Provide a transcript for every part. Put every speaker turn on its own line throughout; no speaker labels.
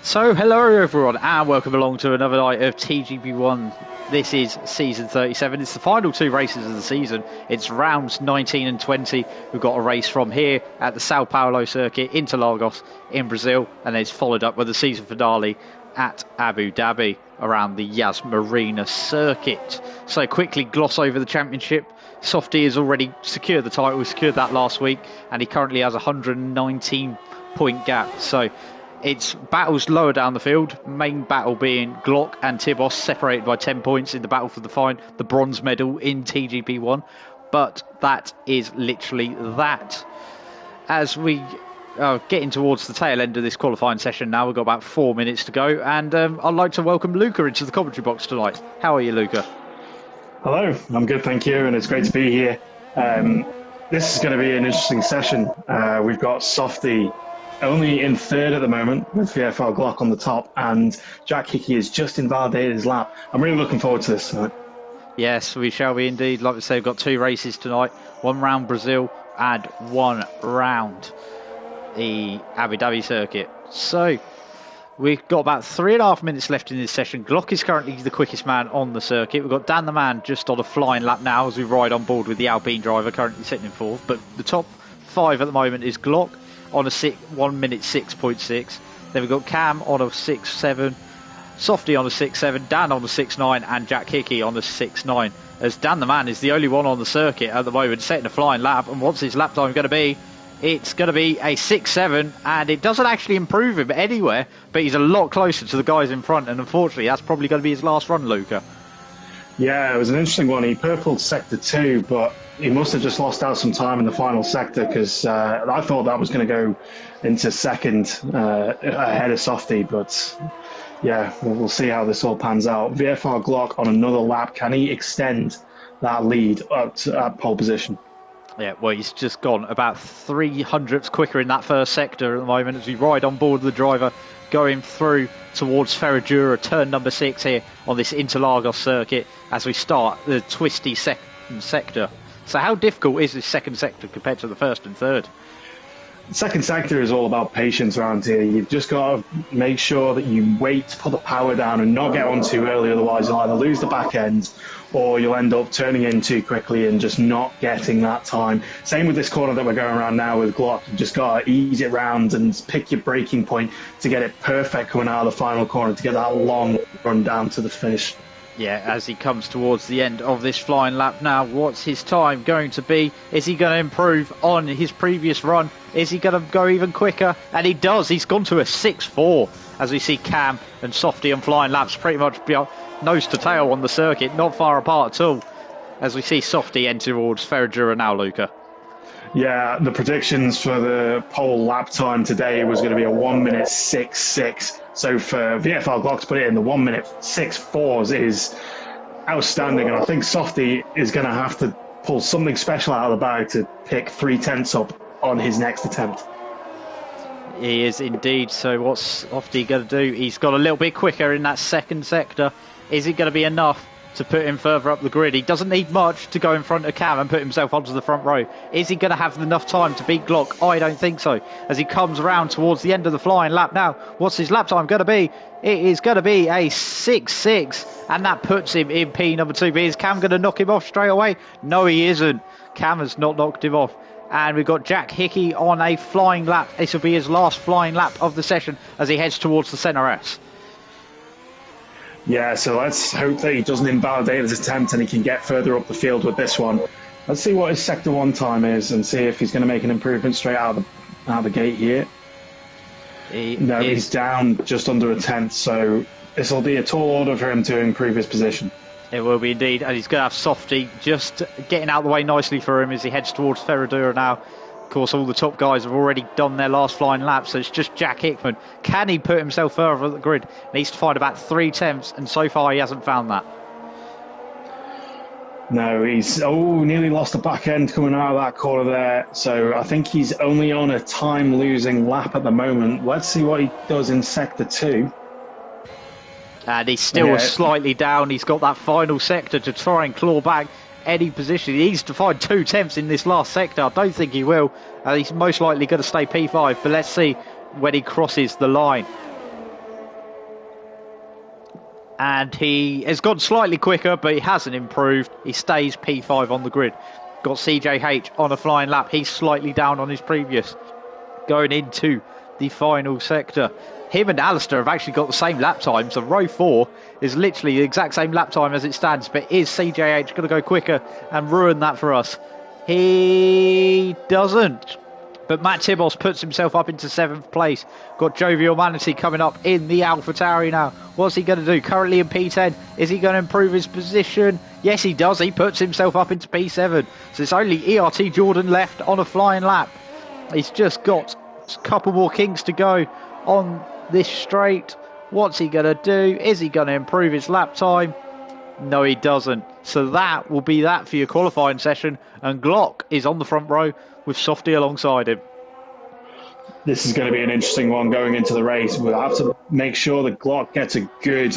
So, hello everyone, and welcome along to another night of TGP1. This is season 37. It's the final two races of the season. It's rounds 19 and 20. We've got a race from here at the Sao Paulo circuit into Lagos in Brazil, and it's followed up with the season finale at Abu Dhabi around the Yas Marina circuit. So, quickly gloss over the championship. Softy has already secured the title. He secured that last week, and he currently has a 119 point gap. So, it's battles lower down the field, main battle being Glock and Tibos separated by 10 points in the battle for the bronze medal in TGP1. But that is literally that. As we are getting towards the tail end of this qualifying session now, we've got about 4 minutes to go, and I'd like to welcome Luca into the commentary box tonight. How are you, Luca?
Hello, I'm good, thank you, and it's great to be here. This is going to be an interesting session. We've got Softy only in third at the moment with VFR Glock on the top, and Jack Hickey has just invalidated his lap. I'm really looking forward to this tonight.
Yes, we shall be indeed. Like we say, we've got two races tonight, one round Brazil and one round the Abu Dhabi circuit. So we've got about 3.5 minutes left in this session. Glock is currently the quickest man on the circuit. We've got Dan the Man just on a flying lap now as we ride on board with the Alpine driver currently sitting in fourth, but the top five at the moment is Glock on a 1 minute 6.6. Then we've got Cam on a 6.7, Softy on a 6.7, Dan on a 6.9, and Jack Hickey on a 6.9. As Dan the Man is the only one on the circuit at the moment setting a flying lap, and what's his lap time going to be? It's going to be a 6.7, and it doesn't actually improve him anywhere, but he's a lot closer to the guys in front, and unfortunately that's probably going to be his last run, Luca.
Yeah, it was an interesting one. He purpled sector 2, but he must have just lost out some time in the final sector, because I thought that was going to go into second ahead of Softy, but yeah, we'll see how this all pans out. VFR Glock on another lap. Can he extend that lead up to that pole position?
Yeah, well, he's just gone about 300ths quicker in that first sector at the moment as we ride on board the driver going through towards Ferradura, turn number 6 here on this Interlagos circuit as we start the twisty second sector. So how difficult is this second sector compared to the first and third?
Second sector is all about patience around here. You've just got to make sure that you wait to put the power down and not get on too early, otherwise you'll either lose the back end or you'll end up turning in too quickly and just not getting that time. Same with this corner that we're going around now with Glock. You've just got to ease it round and pick your braking point to get it perfect coming out of the final corner to get that long run down to the finish.
Yeah, as he comes towards the end of this flying lap now, what's his time going to be? Is he going to improve on his previous run? Is he going to go even quicker? And he does. He's gone to a 6.4 as we see Cam and Softy on flying laps pretty much nose to tail on the circuit, not far apart at all, as we see Softy enter towards Ferradura now, Luca.
Yeah, the predictions for the pole lap time today was going to be a 1 minute 6.6. So for VFR Glock to put it in the 1 minute 6.4s is outstanding. And I think Softy is going to have to pull something special out of the bag to pick 3/10 up on his next attempt.
He is indeed. So what's Softy going to do? He's got a little bit quicker in that second sector. Is it going to be enough to put him further up the grid? He doesn't need much to go in front of Cam and put himself onto the front row. Is he going to have enough time to beat Glock? I don't think so. As he comes around towards the end of the flying lap now, what's his lap time going to be? It is going to be a 6.6, and that puts him in P number 2. But is Cam going to knock him off straight away? No, he isn't. Cam has not knocked him off. And we've got Jack Hickey on a flying lap. This will be his last flying lap of the session as he heads towards the centre S.
Yeah, so let's hope that he doesn't invalidate his attempt and he can get further up the field with this one. Let's see what his Sector 1 time is and see if he's going to make an improvement straight out of the gate here. He's down just under a tenth, so this will be a tall order for him to improve his position.
It will be indeed, and he's going to have Softy just getting out of the way nicely for him as he heads towards Ferradura now. Of course, all the top guys have already done their last flying lap, so it's just Jack Hickman. Can he put himself further up the grid? Needs to find about 3/10, and so far he hasn't found that.
No, he's nearly lost the back end coming out of that corner there. So I think he's only on a time-losing lap at the moment. Let's see what he does in Sector 2.
And he's still slightly down. He's got that final sector to try and claw back any position. He needs to find 2/10 in this last sector. I don't think he will. He's most likely going to stay P5, but let's see when he crosses the line. And he has gone slightly quicker, but he hasn't improved. He stays P5 on the grid. Got CJH on a flying lap. He's slightly down on his previous. Going into the final sector. Him and Alistair have actually got the same lap time. So row 4 is literally the exact same lap time as it stands. But is CJH going to go quicker and ruin that for us? He doesn't. But Matt Tibos puts himself up into 7th place. Got Jovial Manatee coming up in the AlphaTauri now. What's he going to do? Currently in P10. Is he going to improve his position? Yes, he does. He puts himself up into P7. So it's only ERT Jordan left on a flying lap. He's just got a couple more kinks to go on this straight. What's he going to do? Is he going to improve his lap time? No, he doesn't. So that will be that for your qualifying session. And Glock is on the front row with Softy alongside him.
This is going to be an interesting one going into the race. We'll have to make sure that Glock gets a good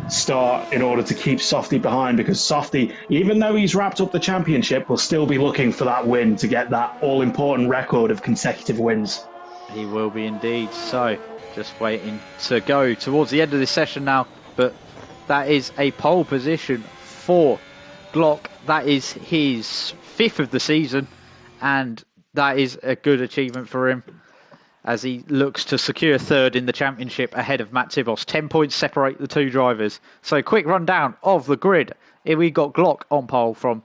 start in order to keep Softy behind, because Softy, even though he's wrapped up the championship, will still be looking for that win to get that all-important record of consecutive wins.
He will be indeed. So just waiting to go towards the end of this session now. But that is a pole position for Glock. That is his 5th of the season, and that is a good achievement for him as he looks to secure 3rd in the championship ahead of Matt Tibos. 10 points separate the two drivers. So quick rundown of the grid. Here we got Glock on pole from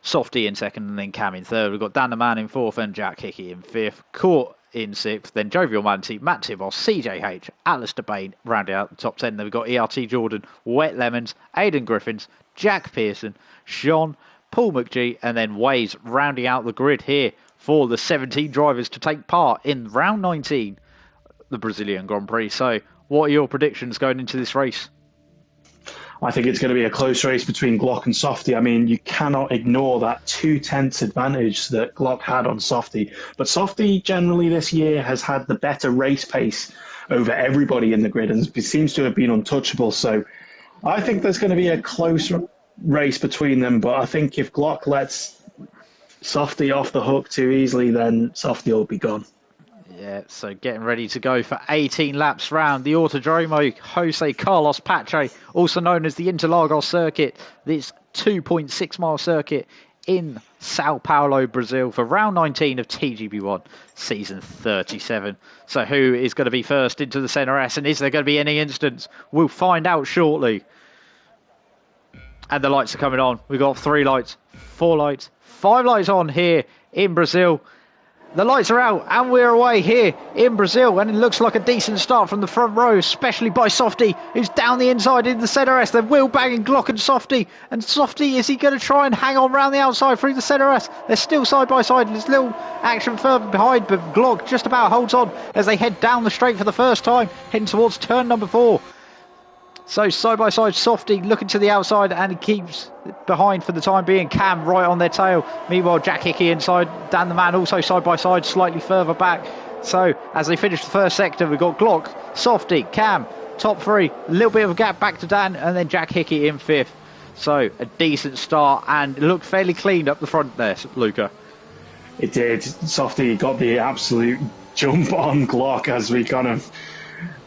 Softy in 2nd, and then Cam in 3rd. We've got Dan the Man in 4th and Jack Hickey in 5th. Court in 6th, then Jovial Manatee, Matt Tibos, CJH, Alistair Bain rounding out the top 10. Then we've got ERT Jordan, Wet Lemons, Aidan Griffins, Jack Pearson, Sean, Paul McGee, and then Waze rounding out the grid here for the 17 drivers to take part in round 19, the Brazilian Grand Prix. So what are your predictions going into this race?
I think it's going to be a close race between Glock and Softy. I mean, you cannot ignore that 2/10 advantage that Glock had on Softy. But Softy generally this year has had the better race pace over everybody in the grid and seems to have been untouchable. So I think there's going to be a close race between them. But I think if Glock lets Softy off the hook too easily, then Softy will be gone.
Yeah, so getting ready to go for 18 laps round the Autodromo Jose Carlos Pache, also known as the Interlagos circuit. This 2.6 mile circuit in Sao Paulo, Brazil, for round 19 of TGB1 season 37. So who is going to be first into the Centre S, and is there going to be any instance? We'll find out shortly. And the lights are coming on. We've got 3 lights, 4 lights, 5 lights on here in Brazil. The lights are out and we're away here in Brazil, and it looks like a decent start from the front row, especially by Softy, who's down the inside in the Centre S. They're wheel banging Glock and Softy, is he going to try and hang on round the outside through the Centre S? They're still side by side. There's little action further behind, but Glock just about holds on as they head down the straight for the first time, heading towards turn number 4. So side by side, Softy looking to the outside, and he keeps behind for the time being. Cam right on their tail. Meanwhile, Jack Hickey inside. Dan the Man also side by side, slightly further back. So as they finish the first sector, we've got Glock, Softy, Cam, top 3. A little bit of a gap back to Dan, and then Jack Hickey in 5th. So a decent start, and it looked fairly clean up the front there, Luca.
It did. Softy got the absolute jump on Glock, as we kind of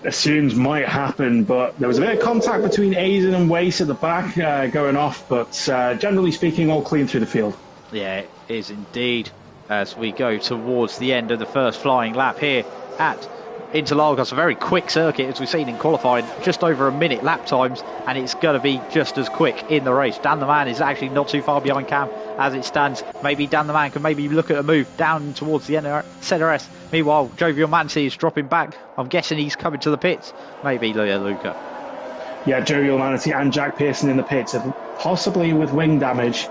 assumed might happen, but there was a bit of contact between Aidan and Wace at the back going off, but generally speaking, all clean through the field.
Yeah, it is indeed, as we go towards the end of the first flying lap here at Interlagos. A very quick circuit, as we've seen in qualifying, just over a minute lap times, and it's going to be just as quick in the race. Dan the Man is actually not too far behind Cam as it stands. Maybe Dan the Man can maybe look at a move down towards the Centre S. Meanwhile, Jovial Manatee is dropping back. I'm guessing he's coming to the pits. Maybe Luca.
Yeah, Jovial Manatee and Jack Pearson in the pits, possibly with wing damage.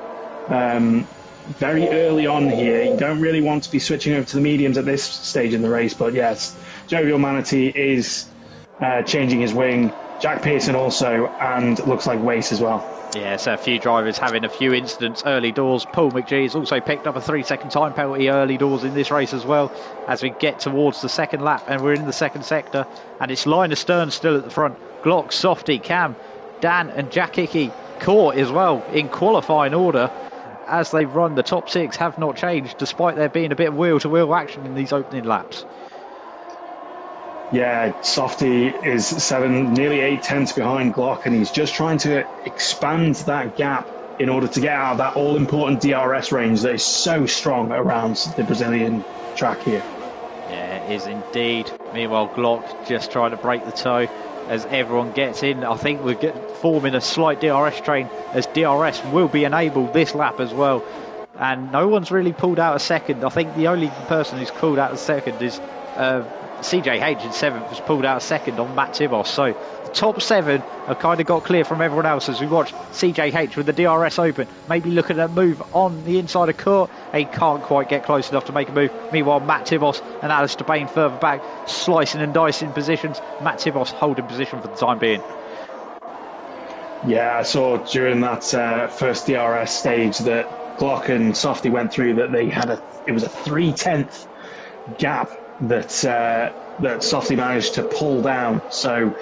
Very early on here, you don't really want to be switching over to the mediums at this stage in the race, but yes, Jovial Manatee is changing his wing. Jack Pearson also, and looks like Wace as well.
Yeah, so a few drivers having a few incidents early doors. Paul McGee has also picked up a 3-second time penalty early doors in this race as well, as we get towards the second lap, and we're in the second sector, and it's Linus Stern still at the front. Glock, Softy, Cam, Dan and Jack Hickey caught as well in qualifying order, as they run. The top 6 have not changed, despite there being a bit of wheel-to-wheel action in these opening laps.
Yeah, Softy is 7, nearly 8 tenths behind Glock, and he's just trying to expand that gap in order to get out of that all-important DRS range that is so strong around the Brazilian track here.
Yeah, it is indeed. Meanwhile, Glock just trying to break the toe as everyone gets in. I think we're forming a slight DRS train, as DRS will be enabled this lap as well. And no one's really pulled out a second. I think the only person who's pulled out a second is CJH in 7th, has pulled out a second on Matt Tibos. So the top 7 have kind of got clear from everyone else as we watch CJH with the DRS open, maybe looking at a move on the inside of court. He can't quite get close enough to make a move. Meanwhile, Matt Tibos and Alistair Bain further back, slicing and dicing positions. Matt Tibos holding position for the time being.
Yeah, I saw during that first DRS stage that Glock and Softy went through that it was a 3/10 gap that Softy managed to pull down. So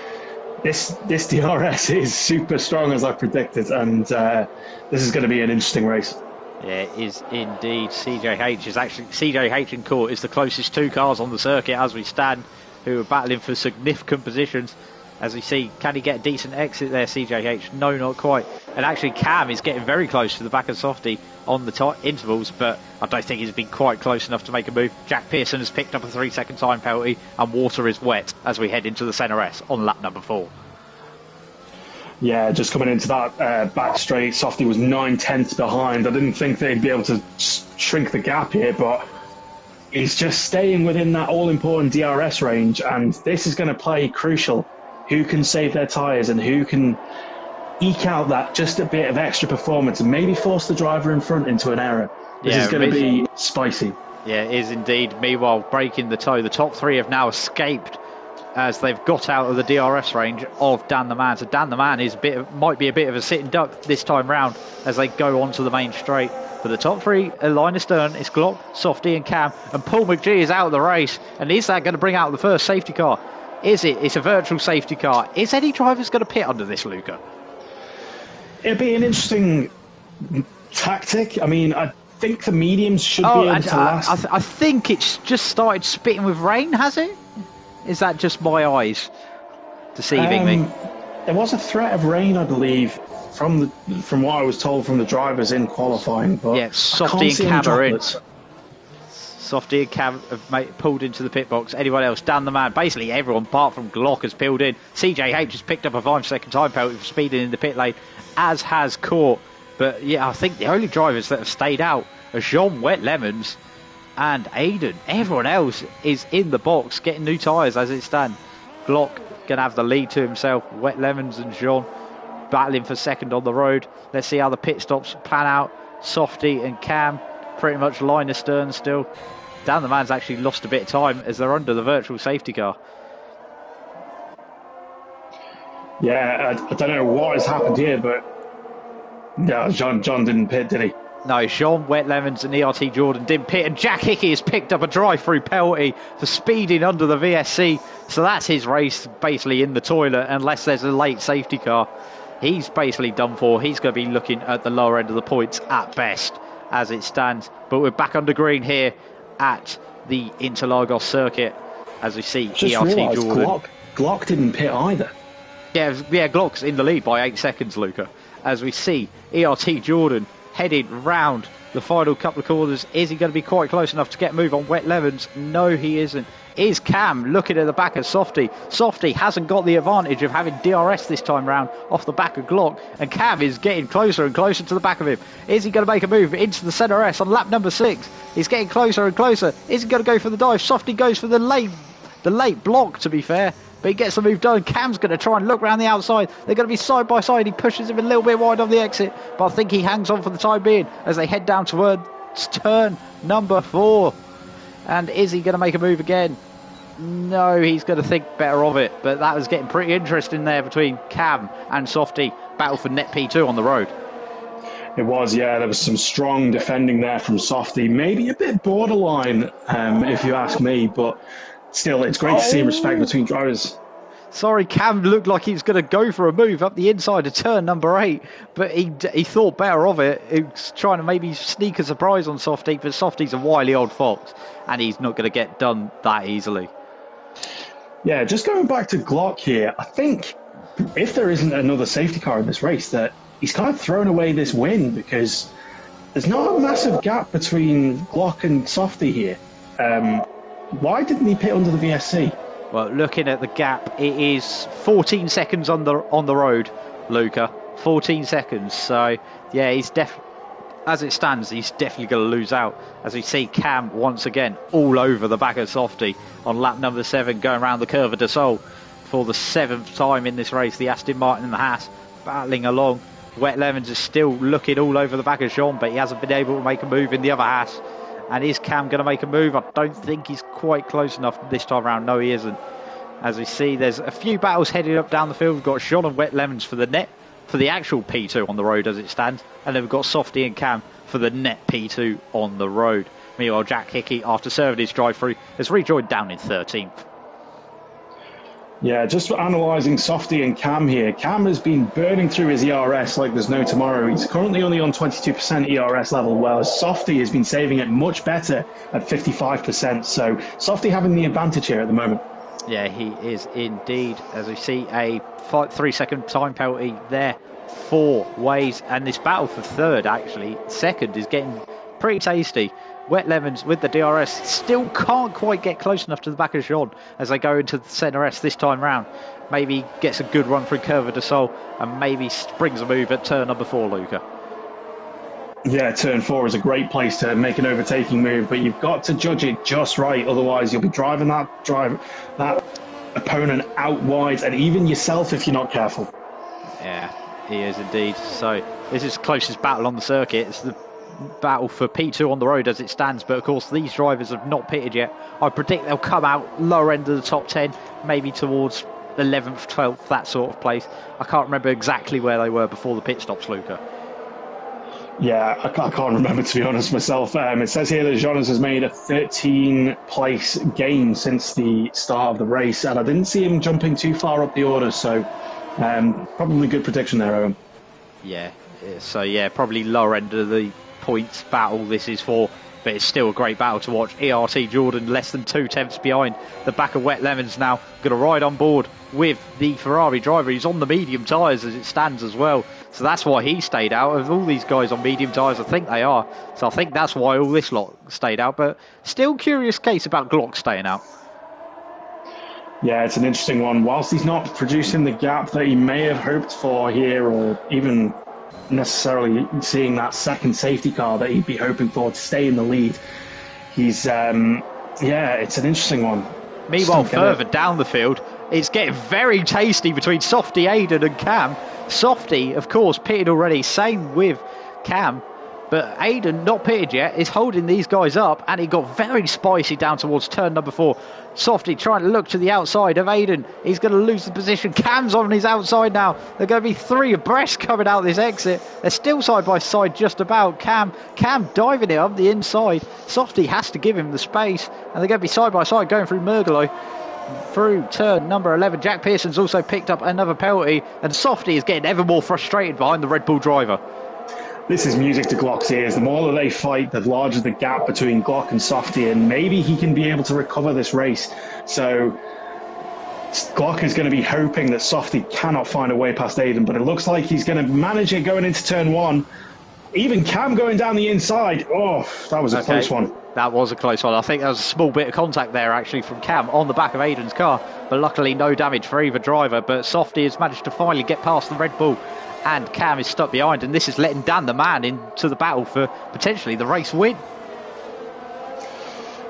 this DRS is super strong, as I predicted, and this is going to be an interesting race.
Yeah, it is indeed. CJH in court is the closest 2 cars on the circuit as we stand, who are battling for significant positions. As we see, can he get a decent exit there, CJH? No, not quite. And actually, Cam is getting very close to the back of Softy on the intervals, but I don't think he's been quite close enough to make a move. Jack Pearson has picked up a 3-second time penalty, and water is wet as we head into the centre S on lap number 4.
Yeah, just coming into that back straight, Softy was 9 tenths behind. I didn't think they'd be able to shrink the gap here, but he's just staying within that all-important DRS range, and this is going to play crucial. Who can save their tyres and who can eke out that just a bit of extra performance and maybe force the driver in front into an error. This is going to be spicy.
Yeah, it is indeed. Meanwhile, breaking the toe, the top 3 have now escaped as they've got out of the DRS range of Dan the Man. So Dan the Man might be a bit of a sitting duck this time round as they go onto the main straight. But the top 3 are line astern. It's Glock, Softy and Cam, and Paul McGee is out of the race. And is that going to bring out the first safety car? Is it? It's a virtual safety car. Is any drivers going to pit under this, Luca?
It'd be an interesting tactic. I mean, I think the mediums should be able to last.
I think it's just started spitting with rain, has it? Is that just my eyes deceiving me?
There was a threat of rain, I believe, from what I was told from the drivers in qualifying. But
yeah, Softy and Cam are in. Softy and Cam have pulled into the pit box. Anyone else? Dan the Man. Basically everyone apart from Glock has peeled in. CJH has picked up a 5-second time penalty for speeding in the pit lane, as has Court. But yeah, I think the only drivers that have stayed out are Jean Wet Lemons and Aiden. Everyone else is in the box getting new tyres as it stands. Glock going to have the lead to himself. Wet Lemons and Jean battling for second on the road. Let's see how the pit stops plan out. Softy and Cam pretty much line astern still. Dan the Man's actually lost a bit of time as they're under the virtual safety car.
Yeah, I don't know what has happened here, but yeah, John didn't pit, did he?
No, Sean Wet Lemons and ERT Jordan didn't pit, and Jack Hickey has picked up a drive-through penalty for speeding under the VSC. So that's his race basically in the toilet unless there's a late safety car. He's basically done for. He's going to be looking at the lower end of the points at best as it stands. But we're back under green here at the Interlagos circuit as we see
just
ERT Jordan.
Glock didn't pit either.
Yeah, Glock's in the lead by 8 seconds, Luca. As we see ERT Jordan heading round the final couple of corners. Is he going to be quite close enough to get a move on Wet Lemons? No, he isn't. Is Cam looking at the back of Softy? Softy hasn't got the advantage of having DRS this time round off the back of Glock, and Cam is getting closer and closer to the back of him. Is he going to make a move into the centre S on lap number 6? He's getting closer and closer. Is he going to go for the dive? Softy goes for the late block, to be fair, but he gets the move done. Cam's going to try and look around the outside. They're going to be side by side. He pushes him a little bit wide on the exit, but I think he hangs on for the time being as they head down towards turn number 4. And is he going to make a move again? No, he's going to think better of it. But that was getting pretty interesting there between Cam and Softy. Battle for net P2 on the road.
It was, yeah. There was some strong defending there from Softy. Maybe a bit borderline, if you ask me. But still, it's great to see respect between drivers.
Sorry, Cam looked like he was going to go for a move up the inside of turn number 8, but he thought better of it. He was trying to maybe sneak a surprise on Softy, but Softy's a wily old fox, and he's not going to get done that easily.
Yeah, just going back to Glock here, I think if there isn't another safety car in this race, that he's kind of thrown away this win because there's not a massive gap between Glock and Softy here. Why didn't he pit under the VSC?
Well, looking at the gap, it is 14 seconds on the road, Luca. 14 seconds. So, yeah, as it stands, he's definitely going to lose out. As we see Cam once again all over the back of Softy on lap number 7, going around the Curva de Sol for the 7th time in this race. The Aston Martin and the Haas battling along. Wet Lemons is still looking all over the back of Jean, but he hasn't been able to make a move in the other Haas. And is Cam going to make a move? I don't think he's quite close enough this time around. No, he isn't. As we see, there's a few battles headed up down the field. We've got Jean and Wet Lemons for the actual P2 on the road as it stands. And then we've got Softy and Cam for the net P2 on the road. Meanwhile, Jack Hickey, after serving his drive-through, has rejoined down in 13th.
Yeah, just analysing Softy and Cam here. Cam has been burning through his ERS like there's no tomorrow. He's currently only on 22% ERS level, whereas Softy has been saving it much better at 55%. So Softy having the advantage here at the moment.
Yeah, he is indeed. As we see a 3-second time penalty there for Waze. And this battle for third, actually, second, is getting pretty tasty. Wet Lemons with the DRS still can't quite get close enough to the back of Jean as they go into the centre S this time round. Maybe gets a good run through Curva de Sol and maybe springs a move at turn number 4, Luca.
Yeah, turn 4 is a great place to make an overtaking move, but you've got to judge it just right. Otherwise, you'll be driving that opponent out wide, and even yourself if you're not careful.
Yeah, he is indeed. So this is the closest battle on the circuit. It's the battle for P2 on the road as it stands, but of course these drivers have not pitted yet. I predict they'll come out lower end of the top 10, maybe towards 11th, 12th, that sort of place. I can't remember exactly where they were before the pit stops, Luca.
Yeah, I can't remember, to be honest myself. It says here that Jonas has made a 13 place gain since the start of the race, and I didn't see him jumping too far up the order, so probably good prediction there, Owen.
Yeah, so yeah, probably lower end of the points battle this is for, but it's still a great battle to watch. ERT Jordan less than 2 tenths behind the back of Wet Lemons now, going to ride on board with the Ferrari driver. He's on the medium tyres as it stands as well, so that's why he stayed out. Of all these guys on medium tyres, I think they are, so I think that's why all this lot stayed out, but still curious case about Glock staying out.
Yeah, it's an interesting one. Whilst he's not producing the gap that he may have hoped for here, or even necessarily seeing that second safety car that he'd be hoping for to stay in the lead, he's it's an interesting one.
Meanwhile, further down the field, it's getting very tasty between Softy, Aiden and Cam. Softy, of course, pitted already, same with Cam, but Aiden, not pitted yet, is holding these guys up, and it got very spicy down towards turn number 4. Softy trying to look to the outside of Aiden. He's going to lose the position. Cam's on his outside now. They're going to be 3 abreast coming out this exit. They're still side by side just about. Cam diving it up the inside. Softy has to give him the space, and they're going to be side by side going through Murgalo. Through turn number 11, Jack Pearson's also picked up another penalty, and Softy is getting ever more frustrated behind the Red Bull driver.
This is music to Glock's ears. The more that they fight, the larger the gap between Glock and Softy, and maybe he can be able to recover this race. So Glock is going to be hoping that Softy cannot find a way past Aiden, but it looks like he's going to manage it going into turn 1. Even Cam going down the inside. Oh, that was a close one.
That was a close one. I think there was a small bit of contact there actually from Cam on the back of Aiden's car, but luckily no damage for either driver. But Softy has managed to finally get past the Red Bull, and Cam is stuck behind, and this is letting Dan the man into the battle for potentially the race win.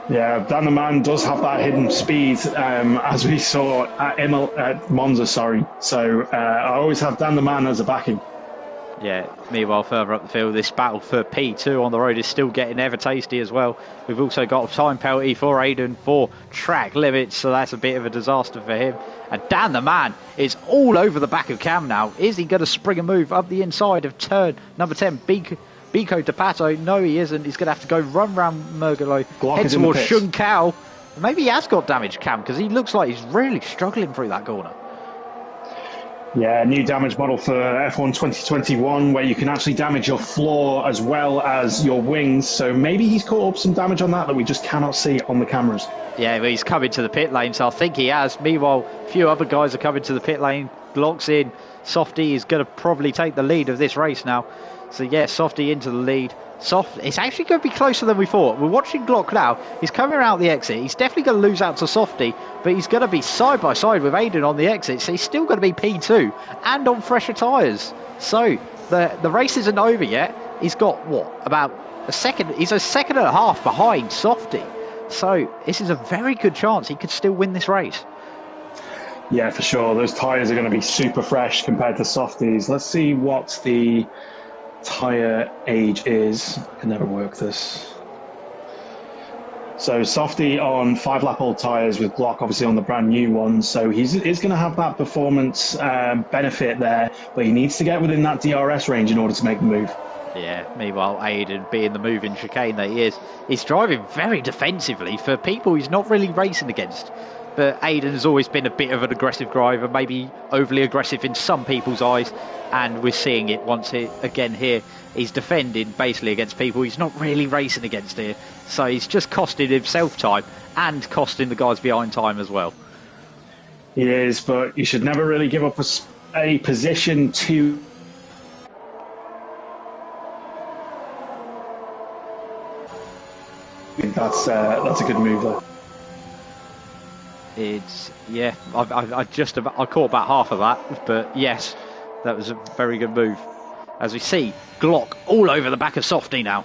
Yeah, Dan the man does have that hidden speed, as we saw at Monza, sorry. So I always have Dan the man as a backing.
Yeah, meanwhile, further up the field, this battle for P2 on the road is still getting ever tasty as well. We've also got a time penalty for Aiden for track limits, so that's a bit of a disaster for him. And Dan the man is all over the back of Cam now. Is he going to spring a move up the inside of turn number 10, Bico de Pato? No, he isn't. He's going to have to go run round Murgalo, head towards Shun Kao. Maybe he has got damage, Cam, because he looks like he's really struggling through that corner.
Yeah, new damage model for F1 2021 where you can actually damage your floor as well as your wings. So maybe he's caught up some damage on that we just cannot see on the cameras.
Yeah, but he's coming to the pit lane, so I think he has. Meanwhile, a few other guys are coming to the pit lane. Glock's in. Softy is going to probably take the lead of this race now. So yeah, Softy into the lead. It's actually going to be closer than we thought. We're watching Glock now. He's coming out the exit. He's definitely going to lose out to Softy, but he's going to be side by side with Aiden on the exit. So he's still going to be P2 and on fresher tyres. So the race isn't over yet. He's got about a second. He's a second and a half behind Softy. So this is a very good chance he could still win this race.
Yeah, for sure. Those tyres are going to be super fresh compared to Softies. Let's see what the tyre age is. I can never work this. So Softy on 5-lap-old tyres with Glock obviously on the brand new ones. So he's going to have that performance benefit there, but he needs to get within that DRS range in order to make the move.
Yeah, meanwhile Aiden, being the moving chicane that he is, he's driving very defensively for people he's not really racing against. But Aiden has always been a bit of an aggressive driver, maybe overly aggressive in some people's eyes, and we're seeing it again here. He's defending basically against people he's not really racing against here, so he's just costing himself time and costing the guys behind time as well.
He is, but you should never really give up a position to... That's a good move though.
I caught about half of that, but yes, that was a very good move. As we see Glock all over the back of Softy now.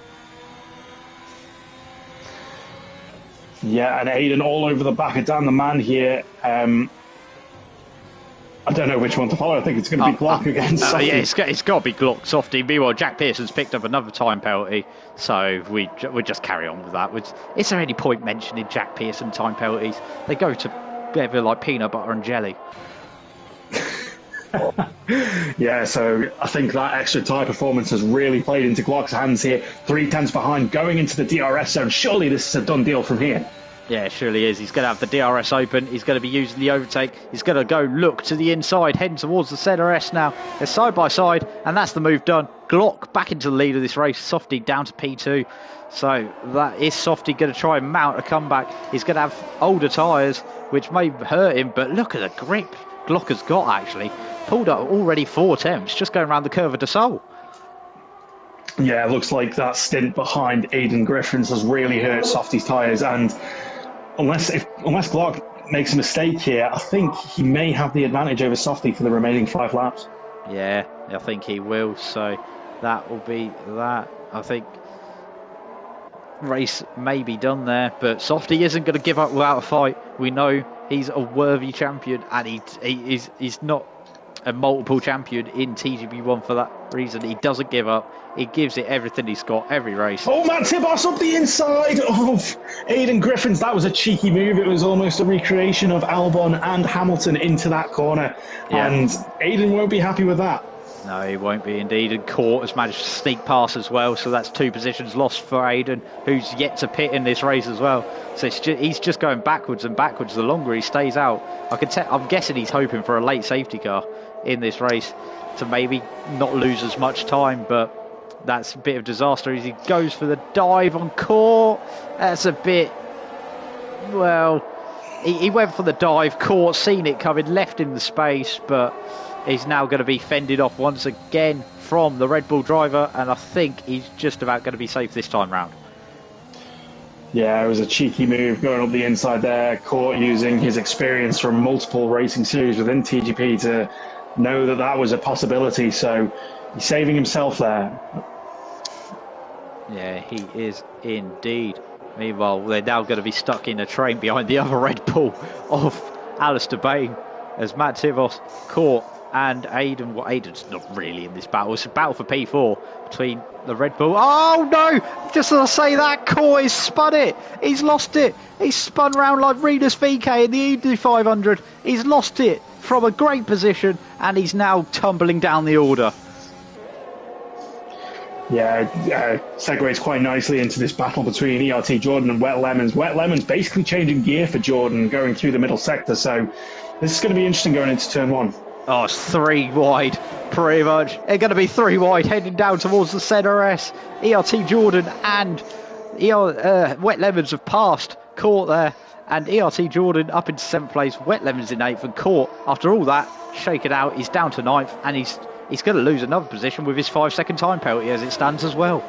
Yeah, and Aiden all over the back of Dan the Man here. I don't know which one to follow. I think it's going to be Glock against Softy.
Yeah, it's got to be Glock, Softy. Meanwhile, Jack Pearson's picked up another time penalty, so we just carry on with that. Is there any point mentioning Jack Pearson time penalties? They go together like peanut butter and jelly.
Yeah, so I think that extra tyre performance has really played into Glock's hands here. 3/10 behind, going into the DRS zone. Surely this is a done deal from here.
Yeah, it surely is. He's going to have the DRS open. He's going to be using the overtake. He's going to go look to the inside, heading towards the ZRS now. They're side by side, and that's the move done. Glock back into the lead of this race. Softy down to P2. So that is Softy going to try and mount a comeback. He's going to have older tyres, which may hurt him, but look at the grip Glock has got, actually. Pulled up already 4 attempts, just going around the curve of the Sol.
Yeah, it looks like that stint behind Aiden Griffins has really hurt Softy's tyres, and unless Glock makes a mistake here, I think he may have the advantage over Softy for the remaining 5 laps.
Yeah, I think he will, so that will be that. I think race may be done there, but Softy isn't going to give up without a fight. We know he's a worthy champion, and he's not a multiple champion in TGB1 for that reason. He doesn't give up. He gives it everything he's got every race.
Oh, Matt Tibos up the inside of Aiden Griffins. That was a cheeky move. It was almost a recreation of Albon and Hamilton into that corner. Yeah. And Aiden won't be happy with that.
No, he won't be indeed. And Court has managed to sneak past as well. So that's 2 positions lost for Aiden, who's yet to pit in this race as well. So he's just going backwards and backwards the longer he stays out. I'm guessing he's hoping for a late safety car in this race to maybe not lose as much time, but that's a bit of disaster as he goes for the dive on Court. That's a bit, well, he went for the dive. Court seen it coming, left him the space, but he's now going to be fended off once again from the Red Bull driver, and I think he's just about going to be safe this time round.
Yeah, it was a cheeky move going up the inside there. Court using his experience from multiple racing series within TGP to know that was a possibility, so he's saving himself there.
Yeah, he is indeed. Meanwhile, they're now going to be stuck in a train behind the other Red Bull of Alistair Bain as Matt Tivos, Court and Aiden. Well, Aiden's not really in this battle. It's a battle for P4 between the Red Bull. Oh no! Just as I say that, Court has spun it. He's lost it. He's spun round like Renus VK in the Indy 500. He's lost it from a great position, and he's now tumbling down the order.
Yeah, segues quite nicely into this battle between ERT Jordan and Wet Lemons. Wet Lemons basically changing gear for Jordan, going through the middle sector, so this is going to be interesting going into turn 1.
Oh, it's 3 wide, pretty much. It's going to be 3 wide, heading down towards the centre S. ERT Jordan and Wet Lemons have passed. Caught there. And ERT Jordan up into 7th place. Wet Lemons in 8th. And Caught, after all that, shaken out, he's down to 9th. And he's going to lose another position with his 5-second time penalty as it stands as well.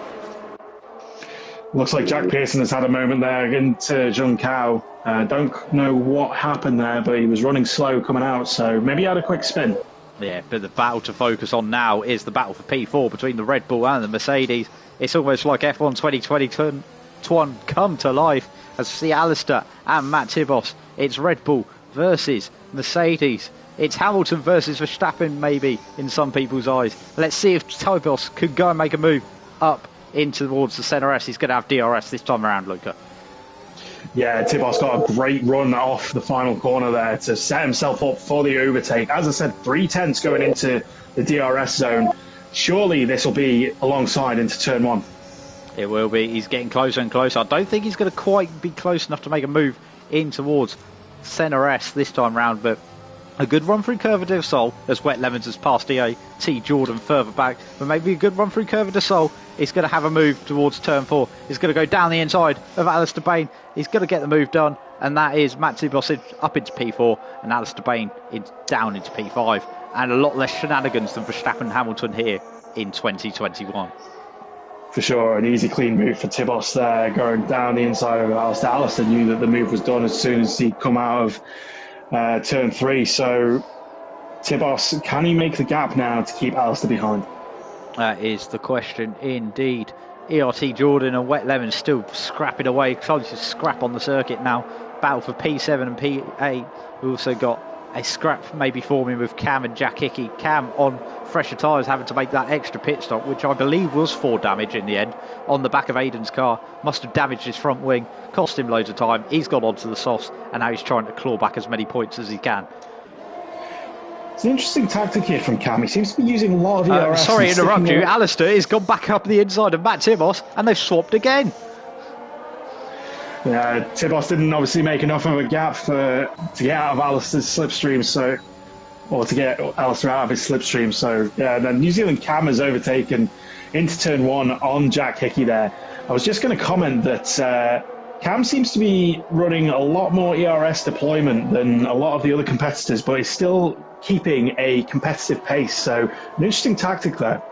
Looks like Jack Pearson has had a moment there into Jung Kao. Don't know what happened there, but he was running slow coming out, so maybe he had a quick spin.
Yeah, but the battle to focus on now is the battle for P4 between the Red Bull and the Mercedes. It's almost like F1 2020 come to life as we see Alistair and Matt Tibos. It's Red Bull versus Mercedes. It's Hamilton versus Verstappen, maybe, in some people's eyes. Let's see if Tibos could go and make a move up in towards the centre S. He's going to have DRS this time around, Luca.
Yeah, Tibos got a great run off the final corner there to set himself up for the overtake. As I said, 3/10 going into the DRS zone. Surely this will be alongside into turn 1.
It will be. He's getting closer and closer. I don't think he's going to quite be close enough to make a move in towards centre S this time round, but a good run through Curva del Sol as Wet Lemons has passed EAT Jordan further back, but maybe a good run through Curva del Sol. He's going to have a move towards turn 4. He's going to go down the inside of Alistair Bain. He's going to get the move done, and that is Matt Tibos up into P4 and Alistair Bain down into P5. And a lot less shenanigans than Verstappen and Hamilton here in 2021.
For sure, an easy clean move for Tibos there, going down the inside of Alistair. Alistair knew that the move was done as soon as he'd come out of turn 3. So Tibos, can he make the gap now to keep Alistair behind?
That is the question indeed. ERT Jordan and Wet Lemon still scrapping away, trying to scrap on the circuit now. Battle for P7 and P8. We've also got a scrap maybe forming with Cam and Jack Hickey. Cam on fresher tyres having to make that extra pit stop, which I believe was 4 damage in the end on the back of Aiden's car. Must have damaged his front wing, cost him loads of time. He's gone onto the softs and now he's trying to claw back as many points as he can.
It's an interesting tactic here from Cam. He seems to be using a lot of ERS.
Sorry to interrupt you. Alistair has gone back up the inside of Matt Tibos and they've swapped again.
Yeah, Tibos didn't obviously make enough of a gap to get out of Alistair's slipstream, or to get Alistair out of his slipstream. So yeah, then New Zealand Cam has overtaken into turn 1 on Jack Hickey there. I was just going to comment that Cam seems to be running a lot more ERS deployment than a lot of the other competitors, but he's still keeping a competitive pace. So an interesting tactic there.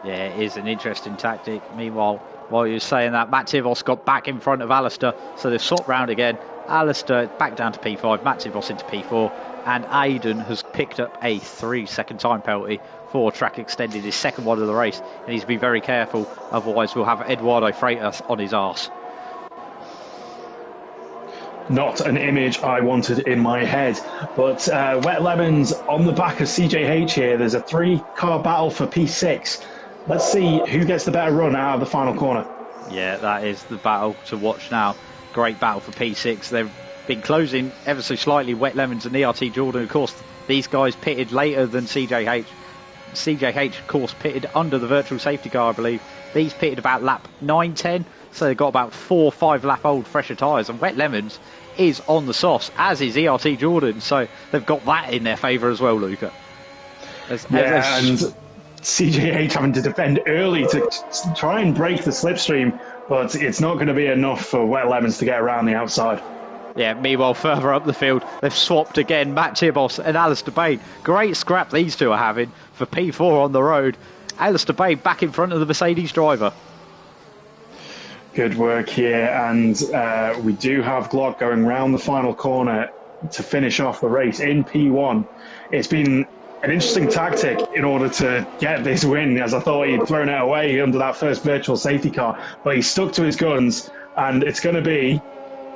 Yeah,
it is an interesting tactic. Meanwhile, while you're saying that, Matt Tibos got back in front of Alistair, so they've swapped round again. Alistair back down to P5, Matt Tibos into P4, and Aiden has picked up a 3-second time penalty for track extended, his second one of the race. He needs to be very careful, otherwise we'll have Eduardo Freitas on his arse.
Not an image I wanted in my head, but Wet Lemons on the back of CJH here. There's a 3-car battle for P6. Let's see who gets the better run out of the final corner.
Yeah, that is the battle to watch now. Great battle for P6. They've been closing ever so slightly, Wet Lemons and ERT Jordan. Of course, these guys pitted later than CJH. CJH, of course, pitted under the virtual safety car, I believe. These pitted about lap 9-10, so they've got about 4 or 5 lap old fresher tyres. And Wet Lemons is on the sauce, as is ERT Jordan. So they've got that in their favour as well, Luca.
And CJH having to defend early to try and break the slipstream, but it's not going to be enough for Wet Lemons to get around the outside.
Yeah, meanwhile, further up the field, they've swapped again. Matt Tibos and Alistair Bain. Great scrap these two are having for P4 on the road. Alistair Bain back in front of the Mercedes driver.
Good work here, and we do have Glock going round the final corner to finish off the race in P1. It's been an interesting tactic in order to get this win, as I thought he'd thrown it away under that first virtual safety car, but he stuck to his guns, and it's going to be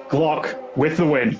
Glock with the win.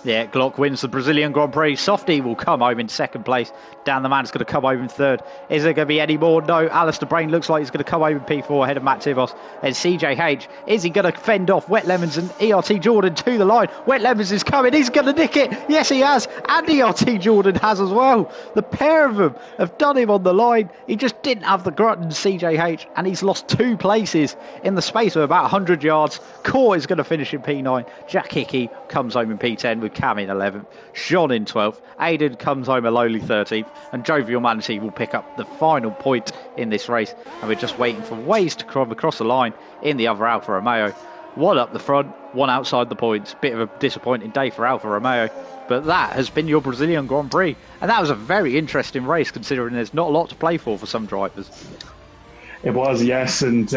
Yeah, Glock wins the Brazilian Grand Prix. Softy will come home in second place. Dan the Man's going to come home in third. Is there going to be any more? No. Alistair Bain looks like he's going to come home in P4 ahead of Matt Tibos. And CJH, is he going to fend off Wet Lemons and ERT Jordan to the line? Wet Lemons is coming. He's going to nick it. Yes, he has. And ERT Jordan has as well. The pair of them have done him on the line. He just didn't have the grunt in CJH. And he's lost 2 places in the space of about 100 yards. Core is going to finish in P9. Jack Hickey comes home in P10 with Cam in 11th, Jean in 12th, Aiden comes home a lowly 13th, and Jovial Manatee will pick up the final point in this race. And we're just waiting for Waze to come across the line in the other Alfa Romeo. One up the front, one outside the points. Bit of a disappointing day for Alfa Romeo. But that has been your Brazilian Grand Prix. And that was a very interesting race, considering there's not a lot to play for some drivers.
It was, yes, and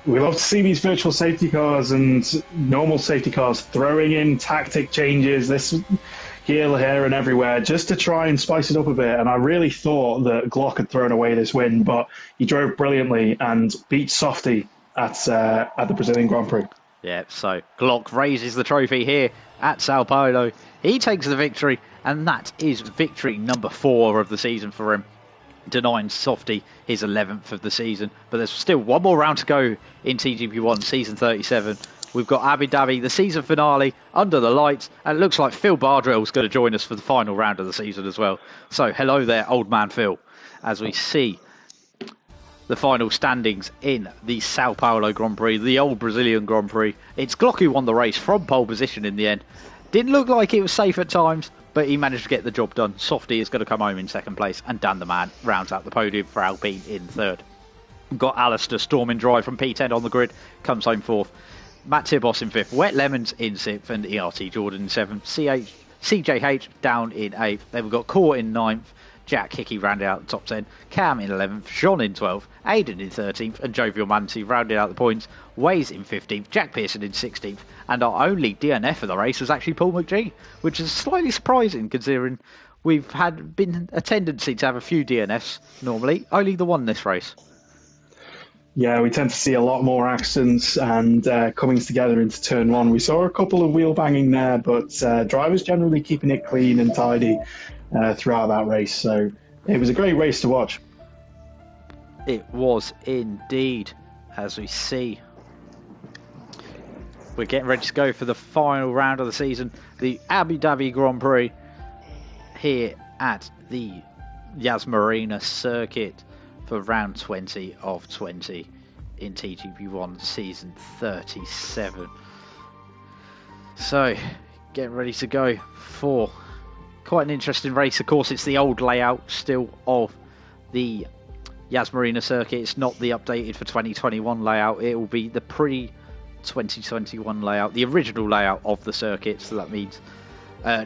we love to see these virtual safety cars and normal safety cars throwing in tactic changes, this here, and everywhere, just to try and spice it up a bit. And I really thought that Glock had thrown away this win, but he drove brilliantly and beat Softy at the Brazilian Grand Prix.
Yeah, so Glock raises the trophy here at Sao Paulo. He takes the victory, and that is victory number 4 of the season for him, denying Softy his 11th of the season. But there's still one more round to go in TGP1 season 37. We've got Abu Dhabi, the season finale, under the lights, and it looks like Phil Bardrell's going to join us for the final round of the season as well. So hello there, old man Phil, as we see the final standings in the Sao Paulo Grand Prix, the old Brazilian Grand Prix. It's Glock who won the race from pole position in the end. Didn't look like it was safe at times, but he managed to get the job done. Softy is going to come home in second place, and Dan the Man rounds out the podium for Alpine in third. We've got Alistair storming dry from P10 on the grid, comes home fourth. Matt Tibos in fifth, Wet Lemons in sixth, and ERT Jordan in seventh. CJH down in eighth. Then we've got Core in ninth. Jack Hickey rounded out the top 10, Cam in 11th, Jean in 12th, Aiden in 13th, and Jovial Manatee rounded out the points, Waze in 15th, Jack Pearson in 16th, and our only DNF of the race was actually Paul McGee, which is slightly surprising considering we've been a tendency to have a few DNFs normally, only the one this race.
Yeah, we tend to see a lot more accidents and comings together into turn one. We saw a couple of wheel banging there, but drivers generally keeping it clean and tidy throughout that race. So it was a great race to watch.
It was indeed, as we see. We're getting ready to go for the final round of the season, the Abu Dhabi Grand Prix here at the Yas Marina circuit for round 20 of 20 in TGP1 season 37. So, getting ready to go for quite an interesting race. Of course, it's the old layout still of the Yas Marina circuit. It's not the updated for 2021 layout. It will be the pre-2021 layout, the original layout of the circuit. So that means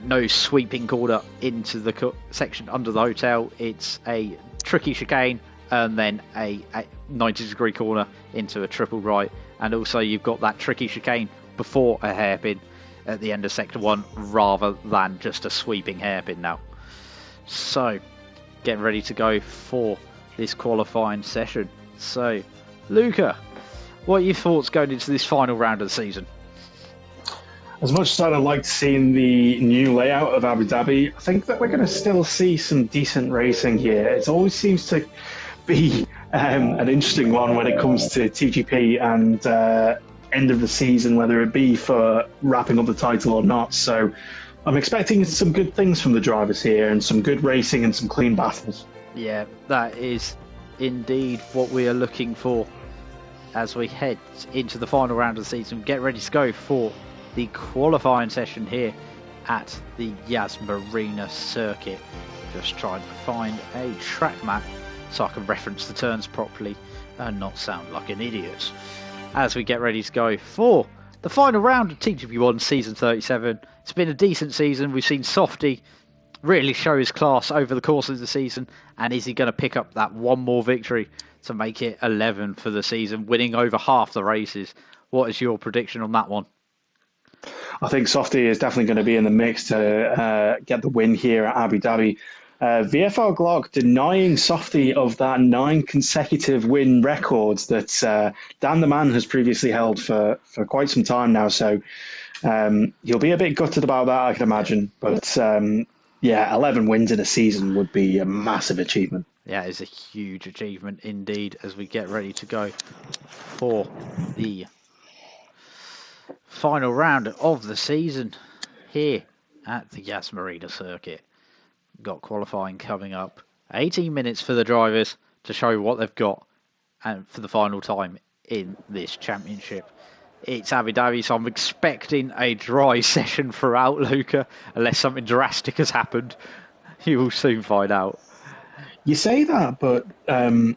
no sweeping corner into the section under the hotel. It's a tricky chicane and then a 90-degree corner into a triple right. And also you've got that tricky chicane before a hairpin at the end of sector 1 rather than just a sweeping hairpin now. So getting ready to go for this qualifying session. So Luca, what are your thoughts going into this final round of the season?
As much as I'd like to see in the new layout of Abu Dhabi, I think that we're going to still see some decent racing here. It always seems to be an interesting one when it comes to TGP and end of the season, whether it be for wrapping up the title or not. So I'm expecting some good things from the drivers here and some good racing and some clean battles.
Yeah, that is indeed what we are looking for as we head into the final round of the season. Get ready to go for the qualifying session here at the Yas Marina circuit. Just trying to find a track map so I can reference the turns properly and not sound like an idiot as we get ready to go for the final round of TGP1 season 37. It's been a decent season. We've seen Softy really show his class over the course of the season, and is he going to pick up that one more victory to make it 11 for the season, winning over half the races? What is your prediction on that one?
I think Softy is definitely going to be in the mix to get the win here at Abu Dhabi. VFR Glock denying Softy of that 9 consecutive win records that Dan the Man has previously held for quite some time now. So he'll be a bit gutted about that, I can imagine. But yeah, 11 wins in a season would be a massive achievement.
Yeah, it's a huge achievement indeed as we get ready to go for the final round of the season here at the Yas Marina circuit. Got qualifying coming up. 18 minutes for the drivers to show what they've got and for the final time in this championship. It's Abu Dhabi, so I'm expecting a dry session throughout, Luca, unless something drastic has happened. You will soon find out.
You say that, but I'm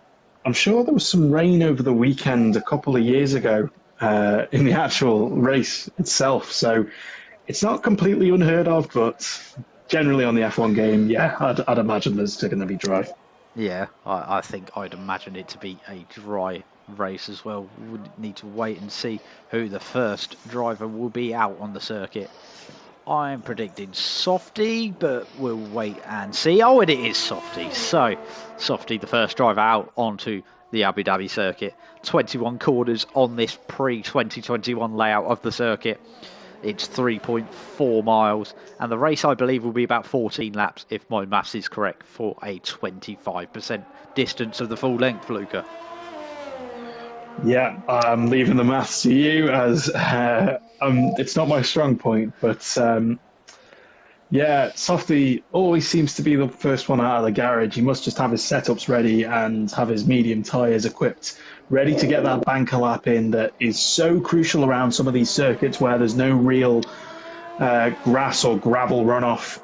sure there was some rain over the weekend a couple of years ago in the actual race itself. So it's not completely unheard of, but generally on the F1 game, yeah, I'd imagine there's going to be dry.
Yeah, I think I'd imagine it to be a dry race as well. We would need to wait and see who the first driver will be out on the circuit. I'm predicting Softy, but we'll wait and see. Oh, and it is Softy. So, Softy, the first driver out onto the Abu Dhabi circuit. 21 corners on this pre-2021 layout of the circuit. It's 3.4 miles, and the race, I believe, will be about 14 laps, if my maths is correct, for a 25% distance of the full length, Luca.
Yeah, I'm leaving the maths to you as it's not my strong point, but yeah, Softy always seems to be the first one out of the garage. He must just have his setups ready and have his medium tyres equipped, ready to get that banker lap in that is so crucial around some of these circuits where there's no real grass or gravel runoff,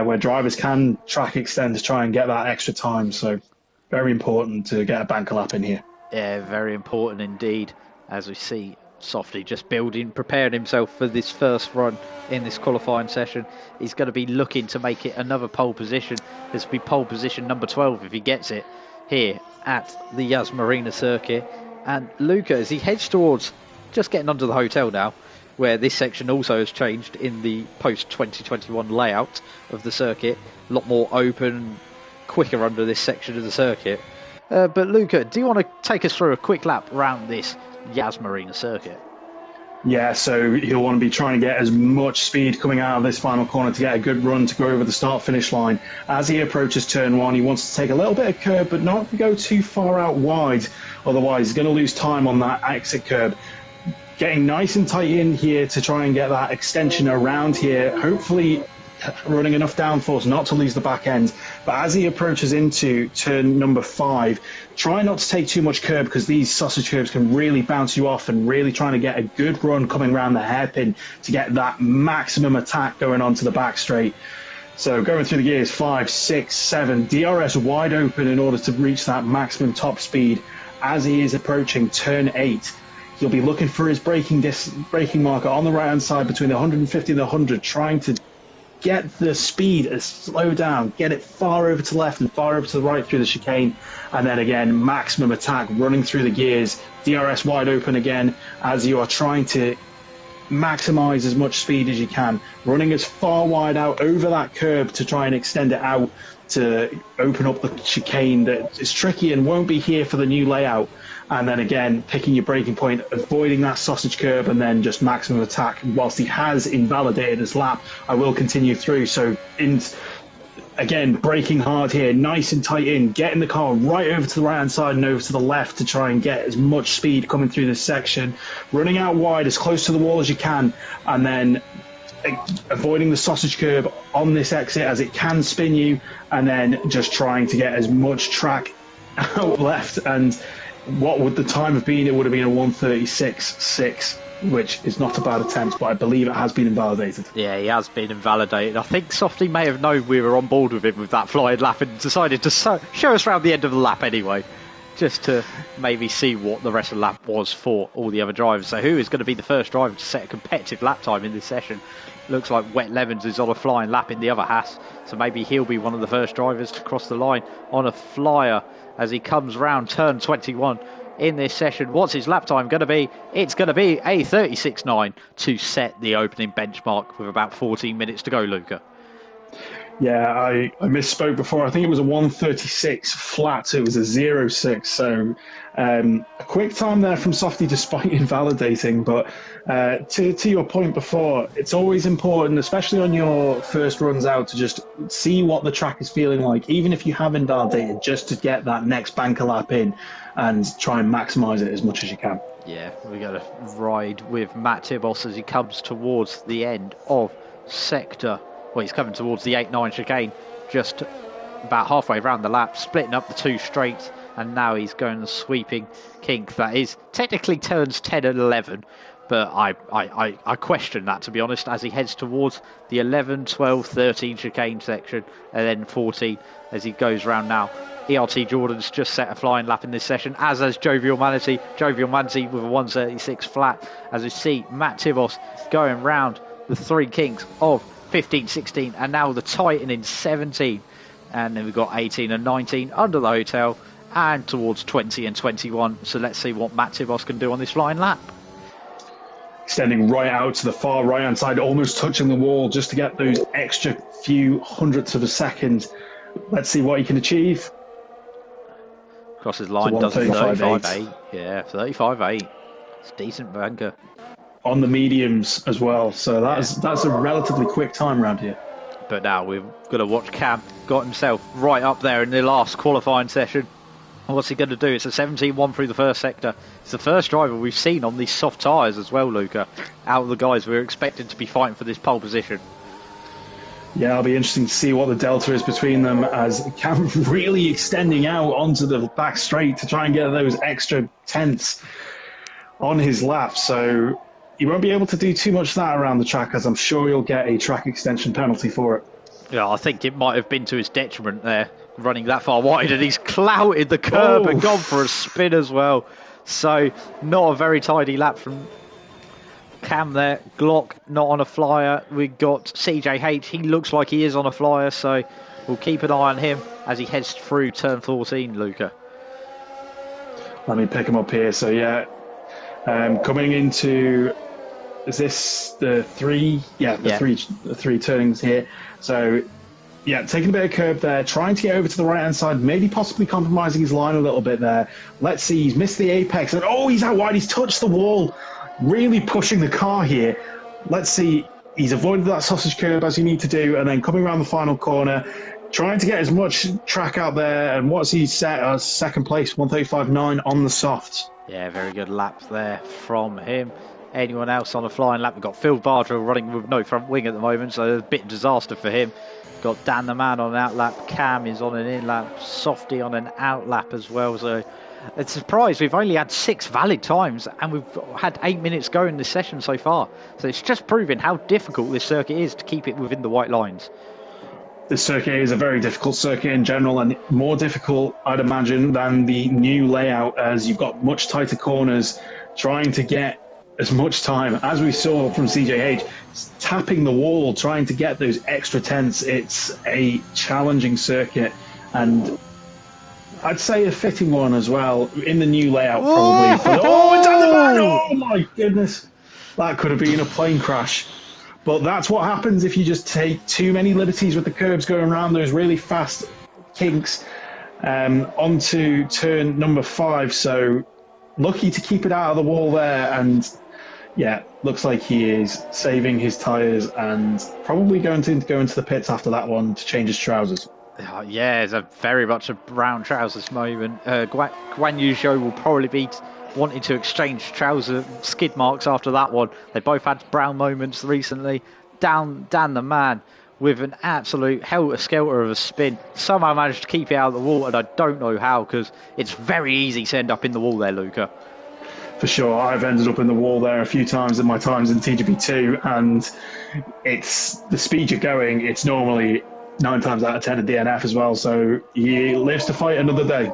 where drivers can track extend to try and get that extra time. So very important to get a banker lap in here.
Yeah, very important indeed, as we see Softy just preparing himself for this first run in this qualifying session. He's going to be looking to make it another pole position. This will be pole position number 12 if he gets it here at the Yas Marina circuit. And Luca, as he heads towards just getting onto the hotel now, where this section also has changed in the post-2021 layout of the circuit, a lot more open, quicker under this section of the circuit. But Luca, do you want to take us through a quick lap around this Yas Marina circuit?
Yeah, so he'll want to be trying to get as much speed coming out of this final corner to get a good run to go over the start-finish line. As he approaches turn one, he wants to take a little bit of curb, but not go too far out wide. Otherwise, he's going to lose time on that exit curb. Getting nice and tight in here to try and get that extension around here. Hopefully running enough downforce not to lose the back end. But as he approaches into turn number 5, try not to take too much curb, because these sausage curbs can really bounce you off, and really trying to get a good run coming around the hairpin to get that maximum attack going onto the back straight. So going through the gears 5, 6, 7, DRS wide open in order to reach that maximum top speed. As he is approaching turn 8, he'll be looking for his braking marker on the right hand side between the 150 and the 100, trying to get the speed as slow down, get it far over to the left and far over to the right through the chicane, and then again maximum attack running through the gears, DRS wide open again as you are trying to maximize as much speed as you can, running as far wide out over that curb to try and extend it out to open up the chicane that is tricky and won't be here for the new layout. And then again, picking your braking point, avoiding that sausage curb, and then just maximum attack. Whilst he has invalidated his lap, I will continue through. So, again, braking hard here, nice and tight in, getting the car right over to the right-hand side and over to the left to try and get as much speed coming through this section. Running out wide, as close to the wall as you can, and then avoiding the sausage curb on this exit as it can spin you, and then just trying to get as much track out left. And what would the time have been? It would have been a 1:36.6, which is not a bad attempt, but I believe it has been invalidated.
Yeah, he has been invalidated. I think Softy may have known we were on board with him with that flying lap and decided to show us around the end of the lap anyway, just to maybe see what the rest of the lap was for all the other drivers. So who is going to be the first driver to set a competitive lap time in this session? Looks like Wet Levens is on a flying lap in the other Haas, so maybe he'll be one of the first drivers to cross the line on a flyer as he comes round turn 21 in this session. What's his lap time going to be? It's going to be a 36.9 to set the opening benchmark with about 14 minutes to go, Luca.
Yeah, I misspoke before. I think it was a 1:36 flat. It was a 0.6. So a quick time there from Softy despite invalidating. But to your point before, it's always important, especially on your first runs out, to just see what the track is feeling like, even if you have invalidated, just to get that next banker lap in and try and maximise it as much as you can.
Yeah, we got to ride with Matt Tibos as he comes towards the end of sector. Well, he's coming towards the 8-9 chicane, just about halfway around the lap, splitting up the two straights, and now he's going the sweeping kink. That is technically turns 10 and 11, But I question that, to be honest, as he heads towards the 11, 12, 13 chicane section, and then 14 as he goes round now. ERT Jordan's just set a flying lap in this session, as has Jovial Manatee. Jovial Manatee with a 136 flat, as we see Matt Tibos going round the three kings of 15, 16, and now the Titan in 17. And then we've got 18 and 19 under the hotel, and towards 20 and 21. So let's see what Matt Tibos can do on this flying lap.
Extending right out to the far right hand side, almost touching the wall just to get those extra few hundredths of a second. Let's see what he can achieve.
Crosses line, does 35.8. Yeah, 35.8. It's a decent banker.
On the mediums as well, so that's a relatively quick time around here.
But now we've got to watch Cam. Got himself right up there in the last qualifying session. What's he going to do? It's a 17-1 through the first sector. It's the first driver we've seen on these soft tyres as well, Luca. Out of the guys we were expected to be fighting for this pole position.
Yeah, it'll be interesting to see what the delta is between them, as Cam really extending out onto the back straight to try and get those extra tenths on his lap. So he won't be able to do too much of that around the track, as I'm sure he'll get a track extension penalty for it.
Yeah, I think it might have been to his detriment there, running that far wide, and he's clouted the curb and gone for a spin as well. So not a very tidy lap from Cam there. Glock not on a flyer. We've got CJH. He looks like he is on a flyer, so we'll keep an eye on him as he heads through turn 14, Luca.
Let me pick him up here. So yeah, coming into, is this the three? Yeah, the three turnings here. So yeah, taking a bit of curb there, trying to get over to the right hand side, maybe possibly compromising his line a little bit there. Let's see, he's missed the apex, and he's out wide. He's touched the wall, really pushing the car here. Let's see, he's avoided that sausage curb as you need to do, and then coming around the final corner, trying to get as much track out there. And what's he set as second place, 135.9 on the softs.
Yeah, very good lap there from him. Anyone else on a flying lap? We've got Phil Bardrell running with no front wing at the moment, so a bit of disaster for him. Got Dan the Man on an out lap. Cam is on an in lap. Softy on an out lap as well. So it's a surprise. We've only had 6 valid times, and we've had 8 minutes going this session so far. So it's just proving how difficult this circuit is to keep it within the white lines.
This circuit is a very difficult circuit in general, and more difficult, I'd imagine, than the new layout, as you've got much tighter corners, trying to get as much time, as we saw from CJH, tapping the wall, trying to get those extra tenths. It's a challenging circuit, and I'd say a fitting one as well, in the new layout probably. It's on the back! Oh my goodness! That could have been a plane crash. But that's what happens if you just take too many liberties with the curbs going around those really fast kinks onto turn number 5. So lucky to keep it out of the wall there, and yeah, looks like he is saving his tyres and probably going to go into the pits after that one to change his trousers.
Yeah, it's a very much a brown trousers moment. Guan Yu Zhou will probably be wanting to exchange trouser skid marks after that one. They both had brown moments recently. Dan the Man with an absolute helter-skelter of a spin. Somehow managed to keep it out of the wall, and I don't know how, because it's very easy to end up in the wall there, Luca.
For sure, I've ended up in the wall there a few times in my times in TGP2, and it's the speed you're going, it's normally 9 times out of 10 a DNF as well, so he lives to fight another day.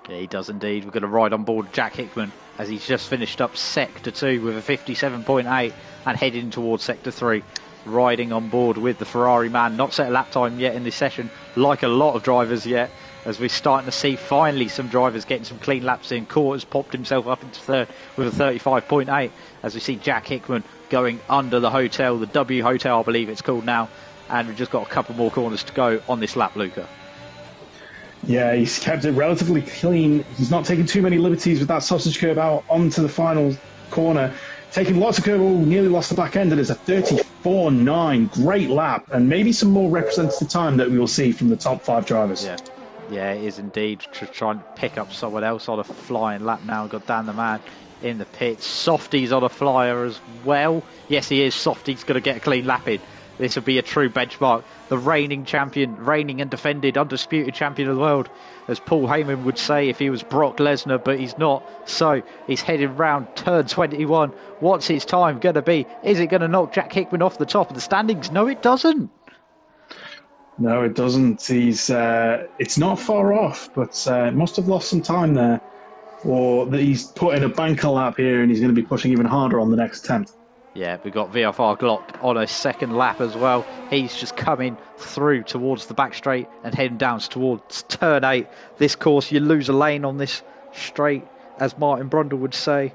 Yeah, he does indeed. We're going to ride on board Jack Hickman as he's just finished up Sector 2 with a 57.8 and heading towards Sector 3. Riding on board with the Ferrari man. Not set a lap time yet in this session, like a lot of drivers yet, as we're starting to see finally some drivers getting some clean laps in. Court has popped himself up into third with a 35.8 as we see Jack Hickman going under the hotel, the W Hotel I believe it's called now, and we've just got a couple more corners to go on this lap, Luca.
Yeah, he's kept it relatively clean. He's not taking too many liberties with that sausage curb out onto the final corner. Taking lots of curb, nearly lost the back end, and it's a 34.9. Great lap, and maybe some more representative time that we will see from the top 5 drivers.
Yeah, it is indeed. To try and pick up someone else on a flying lap now. Got Dan the Man in the pits. Softy's on a flyer as well. Yes, he is. Softy's going to get a clean lap in. This would be a true benchmark. The reigning champion, reigning and defended, undisputed champion of the world, as Paul Heyman would say if he was Brock Lesnar, but he's not. So he's heading round turn 21. What's his time going to be? Is it going to knock Jack Hickman off the top of the standings? No, it doesn't.
No, it doesn't. It's not far off, but must have lost some time there. Or that he's put in a banker lap here and he's going to be pushing even harder on the next attempt.
Yeah, we've got VFR Glock on a second lap as well. He's just coming through towards the back straight and heading down towards turn 8. This course, you lose a lane on this straight, as Martin Brundle would say,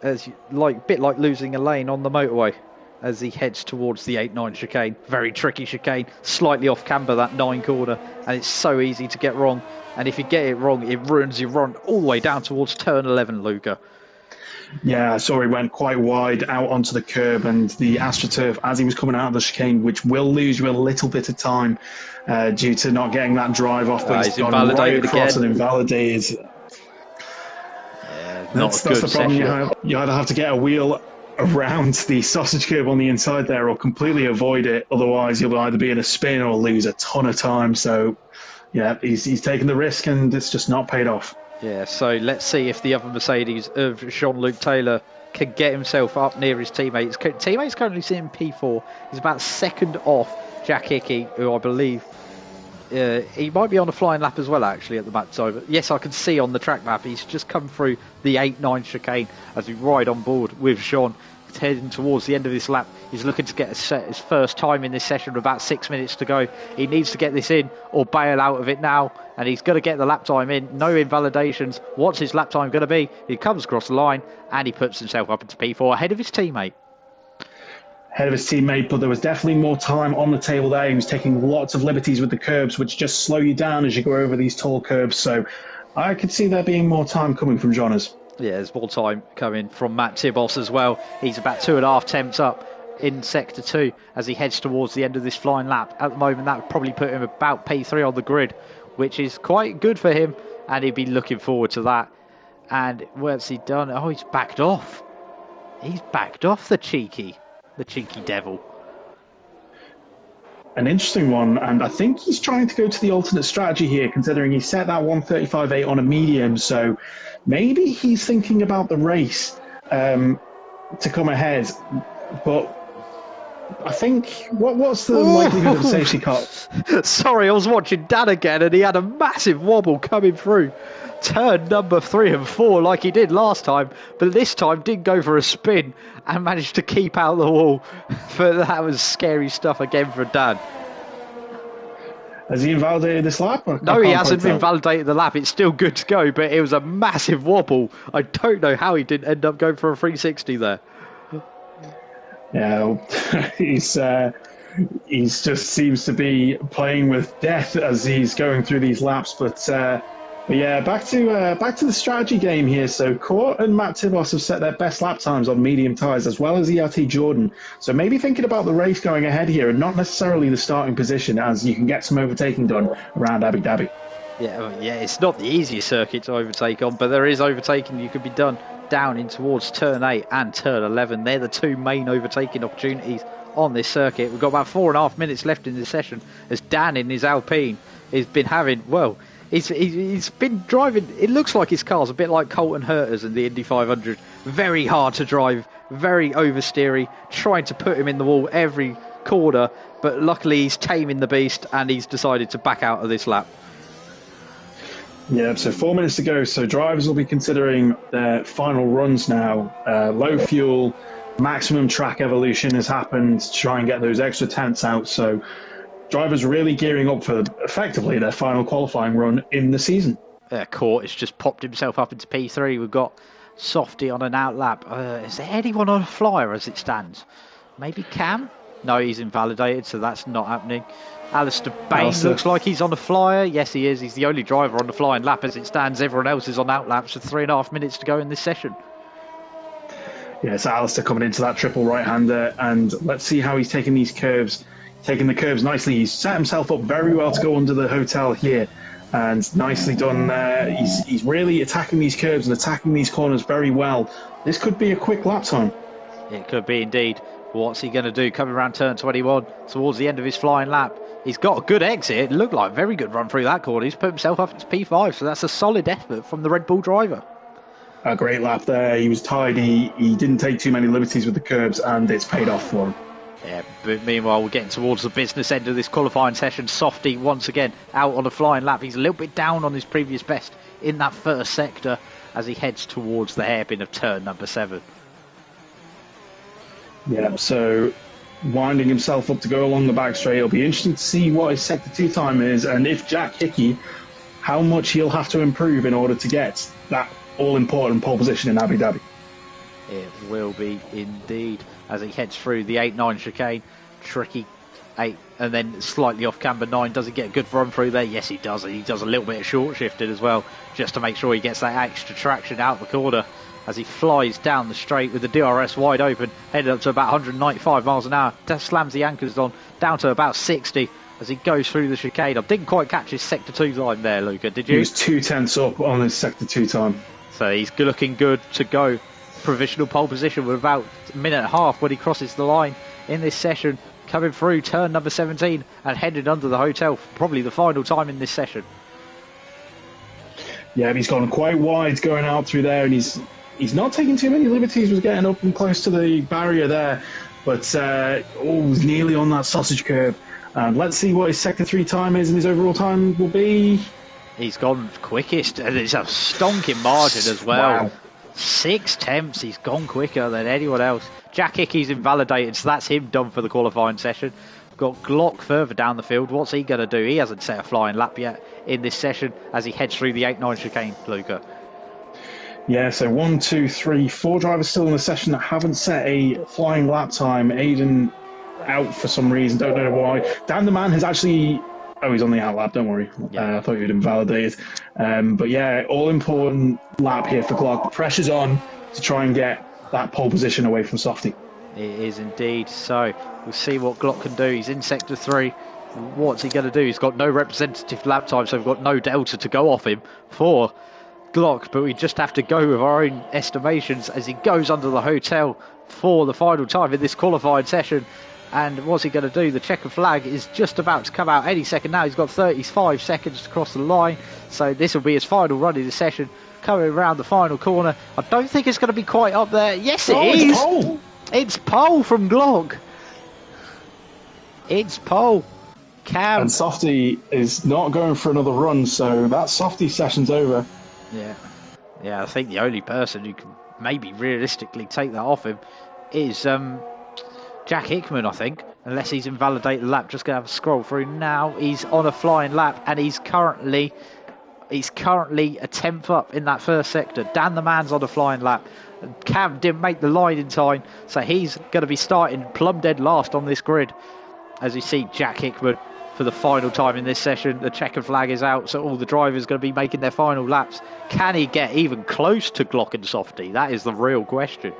bit like losing a lane on the motorway as he heads towards the 8-9 chicane. Very tricky chicane, slightly off camber, that 9 corner, and it's so easy to get wrong. And if you get it wrong, it ruins your run all the way down towards turn 11, Luca.
Yeah, I saw he went quite wide out onto the curb, and the AstroTurf, as he was coming out of the chicane, which will lose you a little bit of time due to not getting that drive off, but he's gone right across and invalidated.
Yeah,
that's the problem. You either have to get a wheel around the sausage curb on the inside there or completely avoid it, otherwise you'll either be in a spin or lose a ton of time. So yeah, he's taken the risk and it's just not paid off.
Yeah, so let's see if the other Mercedes of Jean-Luc Taylor can get himself up near his teammates. Teammates currently sitting P4. He's about second off Jack Hickey, who I believe he might be on a flying lap as well, actually, at the map time. But yes, I can see on the track map he's just come through the 8-9 chicane as we ride on board with Jean. Heading towards the end of this lap. He's looking to get his first time in this session with about 6 minutes to go. He needs to get this in or bail out of it now, and he's going to get the lap time in. No invalidations. What's his lap time going to be? He comes across the line and he puts himself up into P4 ahead of his teammate.
But there was definitely more time on the table there. He was taking lots of liberties with the curbs, which just slow you down as you go over these tall curbs. So I could see there being more time coming from Jonas.
Yeah, there's more time coming from Matt Tibos as well. He's about 2.5 temps up in Sector 2 as he heads towards the end of this flying lap. At the moment, that would probably put him about P3 on the grid, which is quite good for him, and he'd be looking forward to that. And what's he done? Oh, he's backed off. He's backed off, the cheeky devil.
An interesting one, and I think he's trying to go to the alternate strategy here, considering he set that 1:35.8 on a medium, so maybe he's thinking about the race to come ahead. But I think, what's the likelihood of a safety car?
Sorry, I was watching Dan again, and he had a massive wobble coming through turn number 3 and 4 like he did last time, but this time did go for a spin and managed to keep out the wall. But that was scary stuff again for Dan.
Has he invalidated this lap?
No, he hasn't invalidated the lap. It's still good to go, but it was a massive wobble. I don't know how he didn't end up going for a 360 there.
Yeah, he's just seems to be playing with death as he's going through these laps, but yeah, back to the strategy game here. So Court and Matt Tibos have set their best lap times on medium tyres, as well as ERT Jordan. So maybe thinking about the race going ahead here, and not necessarily the starting position, as you can get some overtaking done around Abu Dhabi.
Yeah, it's not the easiest circuit to overtake on, but there is overtaking you could be done down in towards turn 8 and turn 11. They're the two main overtaking opportunities on this circuit. We've got about 4.5 minutes left in this session, as Dan in his Alpine has been having, well, he's been driving. It looks like his car's a bit like Colton Herta's in the Indy 500. Very hard to drive, very oversteery, trying to put him in the wall every corner, but luckily he's taming the beast and he's decided to back out of this lap.
Yeah, so 4 minutes to go. So drivers will be considering their final runs now. Low fuel, maximum track evolution has happened to try and get those extra tenths out. So drivers really gearing up for effectively their final qualifying run in the season.
Court has just popped himself up into P3. We've got Softy on an out lap. Is there anyone on a flyer as it stands? Maybe Cam? No, he's invalidated, so that's not happening. Alistair Bain looks like he's on a flyer. Yes, he is. He's the only driver on the flying lap as it stands. Everyone else is on out laps with 3.5 minutes to go in this session.
Yeah, so Alistair coming into that triple right-hander, and let's see how he's taking these curves. Taking the curves nicely. He's set himself up very well to go under the hotel here, and nicely done there. He's really attacking these curves and attacking these corners very well. This could be a quick lap time.
It could be indeed. What's he going to do? Coming around turn 21 towards the end of his flying lap. He's got a good exit. It looked like a very good run through that corner. He's put himself up into P5, so that's a solid effort from the Red Bull driver.
A great lap there. He was tidy. He didn't take too many liberties with the curbs, and it's paid off for him.
Yeah, but meanwhile, we're getting towards the business end of this qualifying session. Softy, once again, out on a flying lap. He's a little bit down on his previous best in that first sector as he heads towards the hairpin of turn number 7.
Yeah, so winding himself up to go along the back straight. It'll be interesting to see what his sector 2 time is, and if Jack Hickey, how much he'll have to improve in order to get that all-important pole position in Abu Dhabi.
It will be indeed as he heads through the 8-9 chicane. Tricky 8 and then slightly off camber 9. Does he get a good run through there? Yes, he does. He does a little bit of short shifting as well, just to make sure he gets that extra traction out the corner as he flies down the straight with the DRS wide open, headed up to about 195 miles an hour. Just slams the anchors on down to about 60 as he goes through the chicane. I didn't quite catch his sector 2 time there, Luca, did you?
He was 2/10 up on his sector 2 time.
So he's looking good to go. Provisional pole position with about a minute and a half when he crosses the line in this session, coming through turn number 17 and headed under the hotel, probably the final time in this session.
Yeah, he's gone quite wide going out through there, and he's not taking too many liberties. Was getting up and close to the barrier there, but was nearly on that sausage curve. And let's see what his sector 3 time is and his overall time will be.
He's gone quickest, and it's a stonking margin as well.
Wow.
6 tenths, he's gone quicker than anyone else. Jack Hickey's invalidated, so that's him done for the qualifying session. We've got Glock further down the field. What's he going to do? He hasn't set a flying lap yet in this session as he heads through the 8-9 chicane, Luca.
Yeah, so 1, 2, 3, 4 drivers still in the session that haven't set a flying lap time. Aiden out for some reason, don't know why. Dan the Man has actually... Oh, he's on the out lap, don't worry.
Yeah.
I thought you'd invalidated. But yeah, all-important lap here for Glock. Pressure's on to try and get that pole position away from Softy.
It is indeed. So we'll see what Glock can do. He's in sector 3. What's he going to do? He's got no representative lap time, so we've got no delta to go off him for Glock, but we just have to go with our own estimations as he goes under the hotel for the final time in this qualifying session. And what's he going to do? The checkered flag is just about to come out any second now. He's got 35 seconds to cross the line, so this will be his final run in the session. Coming around the final corner, I don't think it's going to be quite up there. Yes, it is.
It's pole.
It's pole from Glock. It's pole. Cam.
And Softy is not going for another run, so that Softy session's over.
Yeah, I think the only person who can maybe realistically take that off him is Jack Hickman, I think, unless he's invalidated the lap. Just going to have a scroll through now. He's on a flying lap, and he's currently a 10th up in that first sector. Dan the Man's on a flying lap. Cam didn't make the line in time, so he's going to be starting plumb dead last on this grid. As you see, Jack Hickman for the final time in this session. The checkered flag is out, so all the drivers are going to be making their final laps. Can he get even close to Glock and Softy? That is the real question.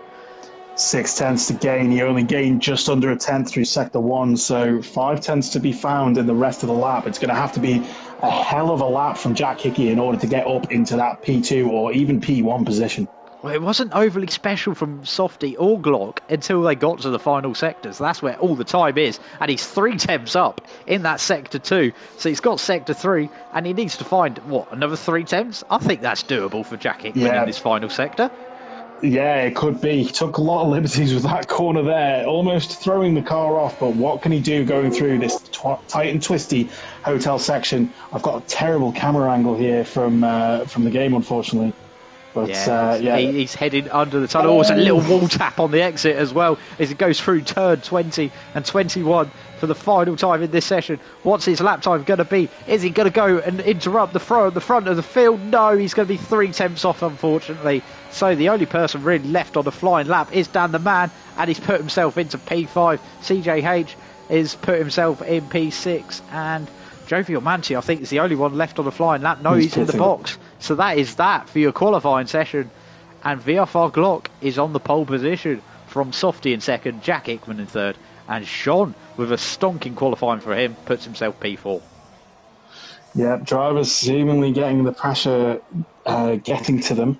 6 tenths to gain. He only gained just under a tenth through sector 1, so 5 tenths to be found in the rest of the lap. It's going to have to be a hell of a lap from Jack Hickey in order to get up into that P2 or even P1 position.
Well, it wasn't overly special from Softy or Glock until they got to the final sectors. That's where all the time is, and he's 3 tenths up in that sector 2. So he's got sector 3, and he needs to find, another 3 tenths? I think that's doable for Jack Hickman in this final sector.
Yeah, it could be. He took a lot of liberties with that corner there, almost throwing the car off, but what can he do going through this tight and twisty hotel section? I've got a terrible camera angle here from the game, unfortunately. But
he's heading under the tunnel. There's a little wall tap on the exit as well as he goes through turn 20 and 21 for the final time in this session. What's his lap time going to be? Is he going to go and interrupt the front of the field? No, he's going to be 3 tenths off, unfortunately. So the only person really left on a flying lap is Dan the Man, and he's put himself into P5. CJH is put himself in P6, and Jovial Manti, I think, is the only one left on a flying lap. No, he's in the box. So that is that for your qualifying session. And VFR Glock is on the pole position from Softy in second, Jack Hickman in third, and Sean, with a stonking qualifying for him, puts himself P4.
Yeah, drivers seemingly getting the pressure getting to them.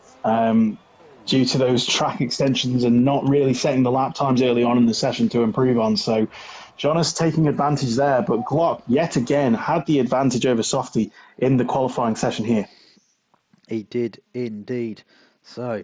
due to those track extensions and not really setting the lap times early on in the session to improve on. So Jonas taking advantage there, but Glock yet again had the advantage over Softy in the qualifying session here.
He did indeed. So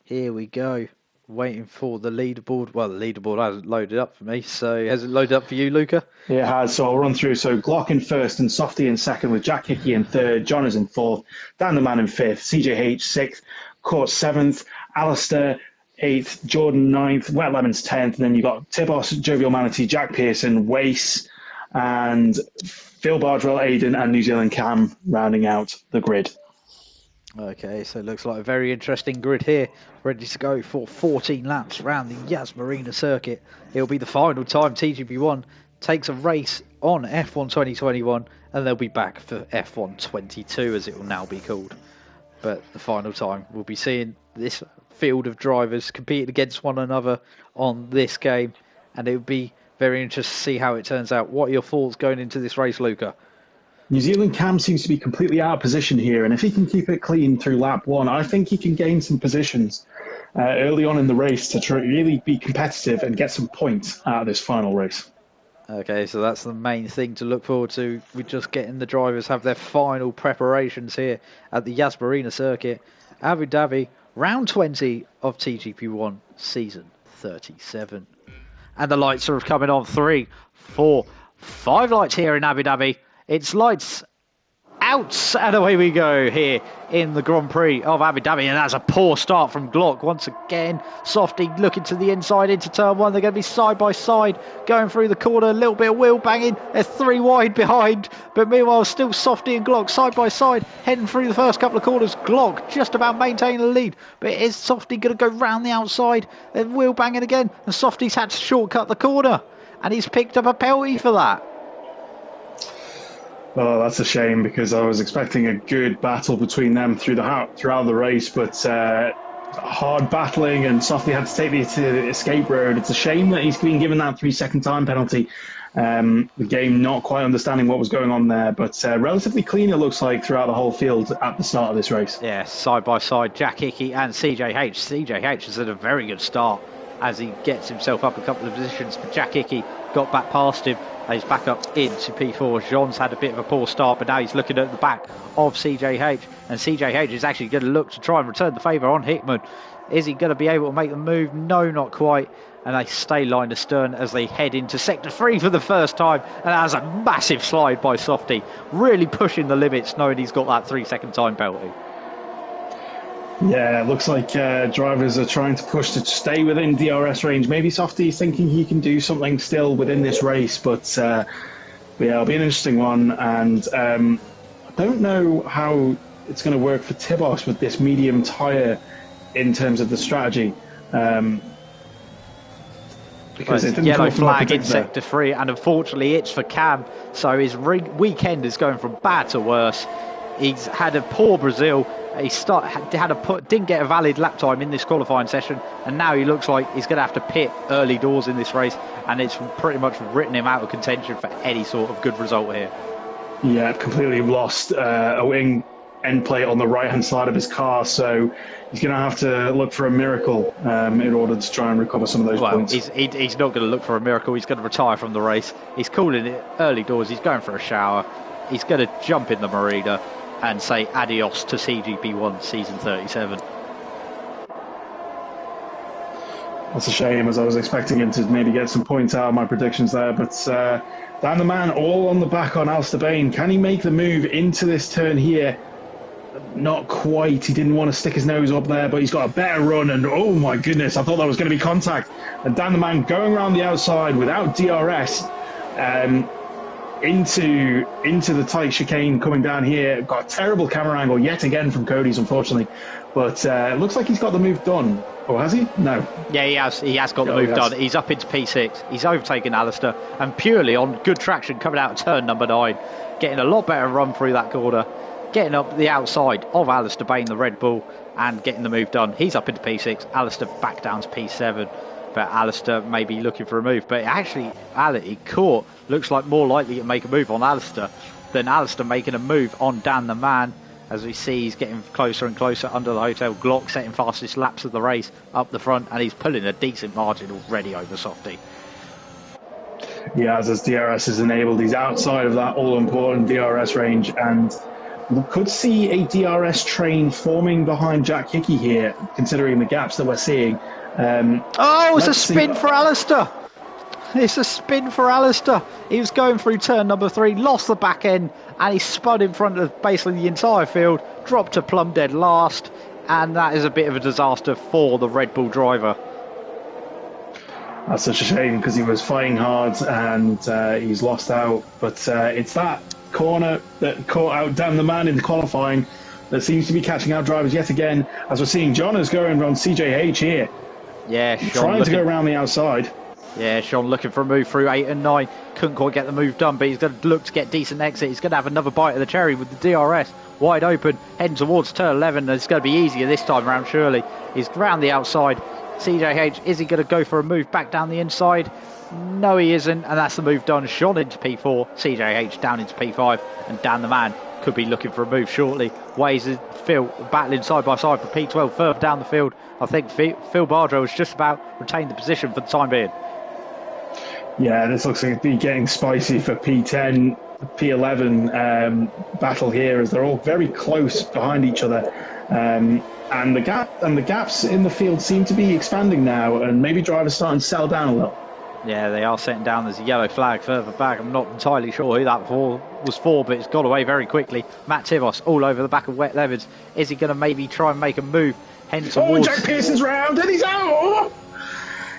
here we go, waiting for the leaderboard. Well, the leaderboard hasn't loaded up for me, so has it loaded up for you, Luca?
It has, so I'll run through. So Glock in first and Softy in second, with Jack Hickey in third, Jonas in fourth, Dan the Man in fifth, CJH sixth, Court seventh, Alistair 8th, Jordan 9th, Wet Lemons 10th, and then you've got Tibos, Jovial Manatee, Jack Pearson, Wace, and Phil Bardwell, Aiden, and New Zealand Cam rounding out the grid.
Okay, so it looks like a very interesting grid here, ready to go for 14 laps around the Yas Marina circuit. It'll be the final time TGP1 takes a race on F1 2021, and they'll be back for F1 22, as it will now be called. But the final time, we'll be seeing this field of drivers competing against one another on this game, and it will be very interesting to see how it turns out. What are your thoughts going into this race, Luca?
New Zealand Cam seems to be completely out of position here, and if he can keep it clean through lap one, I think he can gain some positions early on in the race to really be competitive and get some points out of this final race.
Okay, so that's the main thing to look forward to. We're just getting the drivers have their final preparations here at the Yas Marina circuit, Abu Dhabi, round 20 of TGP1 season 37. And the lights are coming on. 3, 4, 5 lights here in Abu Dhabi. It's lights out, and away we go here in the Grand Prix of Abu Dhabi. And that's a poor start from Glock once again. Softy looking to the inside into turn one. They're going to be side by side going through the corner. A little bit of wheel banging. They're 3 wide behind, but meanwhile still Softy and Glock side by side heading through the first couple of corners. Glock just about maintaining the lead, but is Softy going to go round the outside? They're wheel banging again, and Softy's had to shortcut the corner, and he's picked up a penalty for that.
Oh, that's a shame, because I was expecting a good battle between them throughout the race, but hard battling, and Softy had to take the escape road. It's a shame that he's been given that 3-second time penalty. The game not quite understanding what was going on there, but relatively clean it looks like throughout the whole field at the start of this race.
Yeah, side by side, Jack Hickey and CJH. CJH has had a very good start as he gets himself up a couple of positions, but Jack Hickey got back past him. He's back up into P4. Jean's had a bit of a poor start, but now he's looking at the back of CJH, and CJH is actually going to look to try and return the favour on Hickman. Is he going to be able to make the move? No, not quite. And they stay line astern as they head into Sector 3 for the first time, and that's a massive slide by Softy, really pushing the limits, knowing he's got that 3-second time penalty.
Yeah, it looks like drivers are trying to push to stay within DRS range. Maybe Softy's thinking he can do something still within this race, but yeah, it'll be an interesting one. And I don't know how it's going to work for Tibos with this medium tyre in terms of the strategy. Because it didn't
yellow flag in Sector 3, and unfortunately it's for Cam, so his weekend is going from bad to worse. He's had a poor Brazil. He didn't get a valid lap time in this qualifying session, and now he looks like he's going to have to pit early doors in this race, and it's pretty much written him out of contention for any sort of good result here.
Yeah, completely lost a wing end plate on the right-hand side of his car, so he's going to have to look for a miracle in order to try and recover some of those points.
He's not going to look for a miracle. He's going to retire from the race. He's calling it early doors. He's going for a shower. He's going to jump in the marina and say adios to CGP1 season 37.
That's a shame, as I was expecting him to maybe get some points out of my predictions there, but Dan the Man all on the back on Alistair Bain. Can he make the move into this turn here? Not quite. He didn't want to stick his nose up there, but he's got a better run, and oh my goodness, I thought that was going to be contact. And Dan the Man going around the outside without DRS into the tight chicane coming down here. Got a terrible camera angle yet again from Cody's, unfortunately, but it looks like he's got the move done. Oh, has he? No.
Yeah, he has got the move done. He's up into P6. He's overtaken Alistair, and purely on good traction coming out of turn number 9, getting a lot better run through that corner, getting up the outside of Alistair Bain, the Red Bull, and getting the move done. He's up into P6. Alistair back down to P7. But Alistair may be looking for a move. But actually, Court looks like more likely to make a move on Alistair than Alistair making a move on Dan the Man. as we see he's getting closer and closer under the hotel. Glock setting fastest laps of the race up the front, and he's pulling a decent margin already over Softy.
Yeah, as his DRS is enabled, he's outside of that all-important DRS range, and we could see a DRS train forming behind Jack Hickey here, considering the gaps that we're seeing.
It's a spin for Alistair. It's a spin for Alistair. He was going through turn number 3, lost the back end, and he spun in front of basically the entire field, dropped to plumb dead last, and that is a bit of a disaster for the Red Bull driver.
That's such a shame because he was fighting hard and he's lost out. But it's that corner that caught out Dan the Man in the qualifying that seems to be catching out drivers yet again, as we're seeing John is going around CJH here.
Yeah, Sean
trying to go around the outside.
Yeah, Sean looking for a move through 8 and 9. Couldn't quite get the move done, but he's going to look to get decent exit. He's going to have another bite of the cherry with the DRS wide open, heading towards turn 11. It's going to be easier this time around, surely. He's round the outside. CJH, is he going to go for a move back down the inside? No, he isn't, and that's the move done. Sean into P4, CJH down into P5, and Dan the Man could be looking for a move shortly. Ways and Phil battling side by side for P12 further down the field. I think Phil Bardrow has just about retained the position for the time being.
Yeah, this looks like it'd be getting spicy for P10, P11 battle here, as they're all very close behind each other. And the gaps in the field seem to be expanding now, and maybe drivers starting to settle down a little.
Yeah, they are setting down. There's a yellow flag further back. I'm not entirely sure who that was for, but it's got away very quickly. Matt Tibos all over the back of Wet Levens. Is he going to maybe try and make a move?
Towards... Jack Pearson's round, and he's out!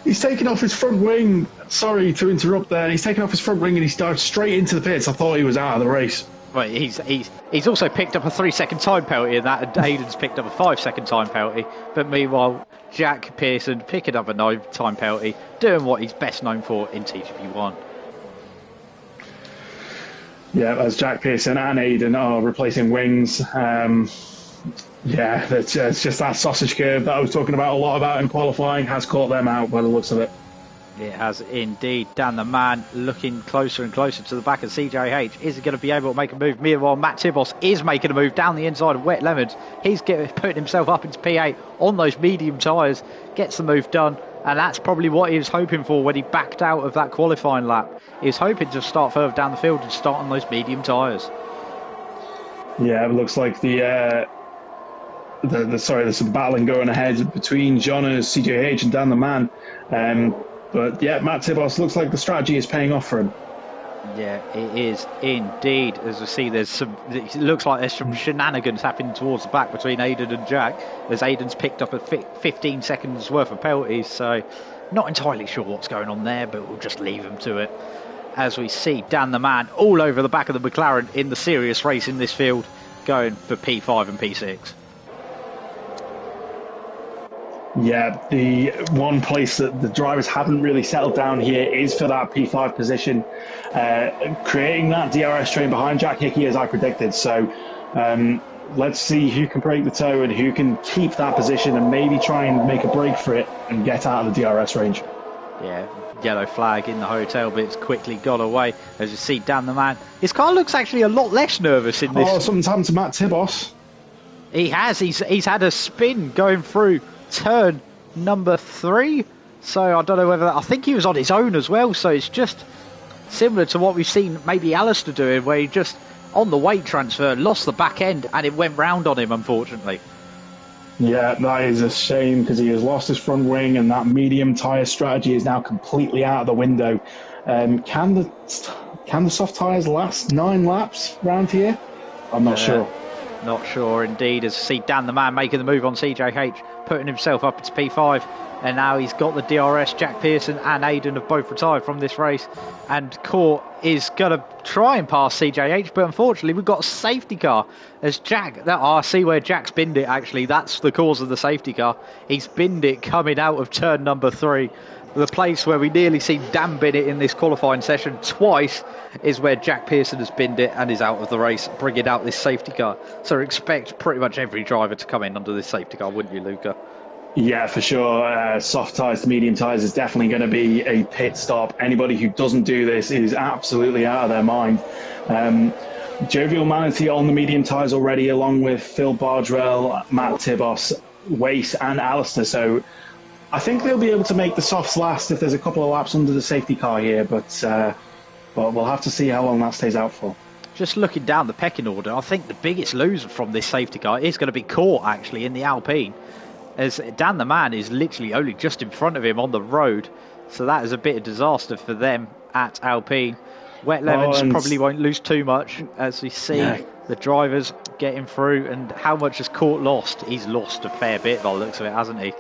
He's taken off his front wing. Sorry to interrupt there. He's taken off his front wing and he started straight into the pits. I thought he was out of the race.
Right, he's also picked up a 3-second time penalty in that, and Aiden's picked up a 5-second time penalty. But meanwhile, Jack Pearson picking up a 9-time penalty, doing what he's best known for in TGP1.
Yeah, as Jack Pearson and Aiden are replacing wings. Yeah, it's just that sausage curve that I was talking about a lot about in qualifying has caught them out by the looks of it.
It has indeed. Dan the Man looking closer and closer to the back of CJH. Is he going to be able to make a move? Meanwhile, Matt Tibos is making a move down the inside of Wet Lemons. He's putting himself up into P8 on those medium tyres, gets the move done, and that's probably what he was hoping for when he backed out of that qualifying lap. He was hoping to start further down the field and start on those medium tyres.
Yeah, it looks like there's some battling going ahead between Jonas, CJH and Dan the Man. But yeah, Matt Tibos looks like the strategy is paying off for him.
Yeah, it is indeed. As we see, it looks like there's some shenanigans happening towards the back between Aiden and Jack, as Aiden's picked up a 15 seconds worth of penalties, so not entirely sure what's going on there, but we'll just leave him to it. As we see Dan the Man all over the back of the McLaren in the serious race in this field, going for P5 and P6.
Yeah, the one place that the drivers haven't really settled down here is for that P5 position, creating that DRS train behind Jack Hickey as I predicted. So let's see who can break the toe and who can keep that position and maybe try and make a break for it and get out of the DRS range.
Yeah, yellow flag in the hotel, but it's quickly got away. As you see Dan the Man, his car looks actually a lot less nervous in this.
Oh, something's happened to Matt Tibos.
He has. He's had a spin going through turn number 3, so I don't know whether I think he was on his own as well, so it's just similar to what we've seen maybe Alistair doing, where he just on the weight transfer lost the back end and it went round on him, unfortunately.
Yeah, that is a shame because he has lost his front wing and that medium tyre strategy is now completely out of the window. Can the soft tyres last 9 laps round here? I'm not sure.
Not sure indeed, as you see Dan the Man making the move on CJH, putting himself up into P5, and now he's got the DRS. Jack Pearson and Aiden have both retired from this race, and Court is going to try and pass CJH, but unfortunately we've got a safety car as Jack, I see where Jack's binned it actually, that's the cause of the safety car. He's binned it coming out of turn number 3. The place where we nearly seen Dan bin it in this qualifying session twice is where Jack Pearson has binned it and is out of the race, bringing out this safety car. So expect pretty much every driver to come in under this safety car, wouldn't you, Luca?
Yeah, for sure. Soft tyres to medium tyres is definitely going to be a pit stop. Anybody who doesn't do this is absolutely out of their mind. Jovial Manatee on the medium tyres already, along with Phil Bardwell, Matt Tibos, Wace and Alistair. So I think they'll be able to make the softs last if there's a couple of laps under the safety car here, but we'll have to see how long that stays out for.
Just looking down the pecking order, I think the biggest loser from this safety car is going to be Court, actually, in the Alpine, as Dan the Man is literally only just in front of him on the road. So that is a bit of disaster for them at Alpine. Wet Lemons probably won't lose too much, as we see the drivers getting through. And how much has Court lost? He's lost a fair bit by the looks of it, hasn't he?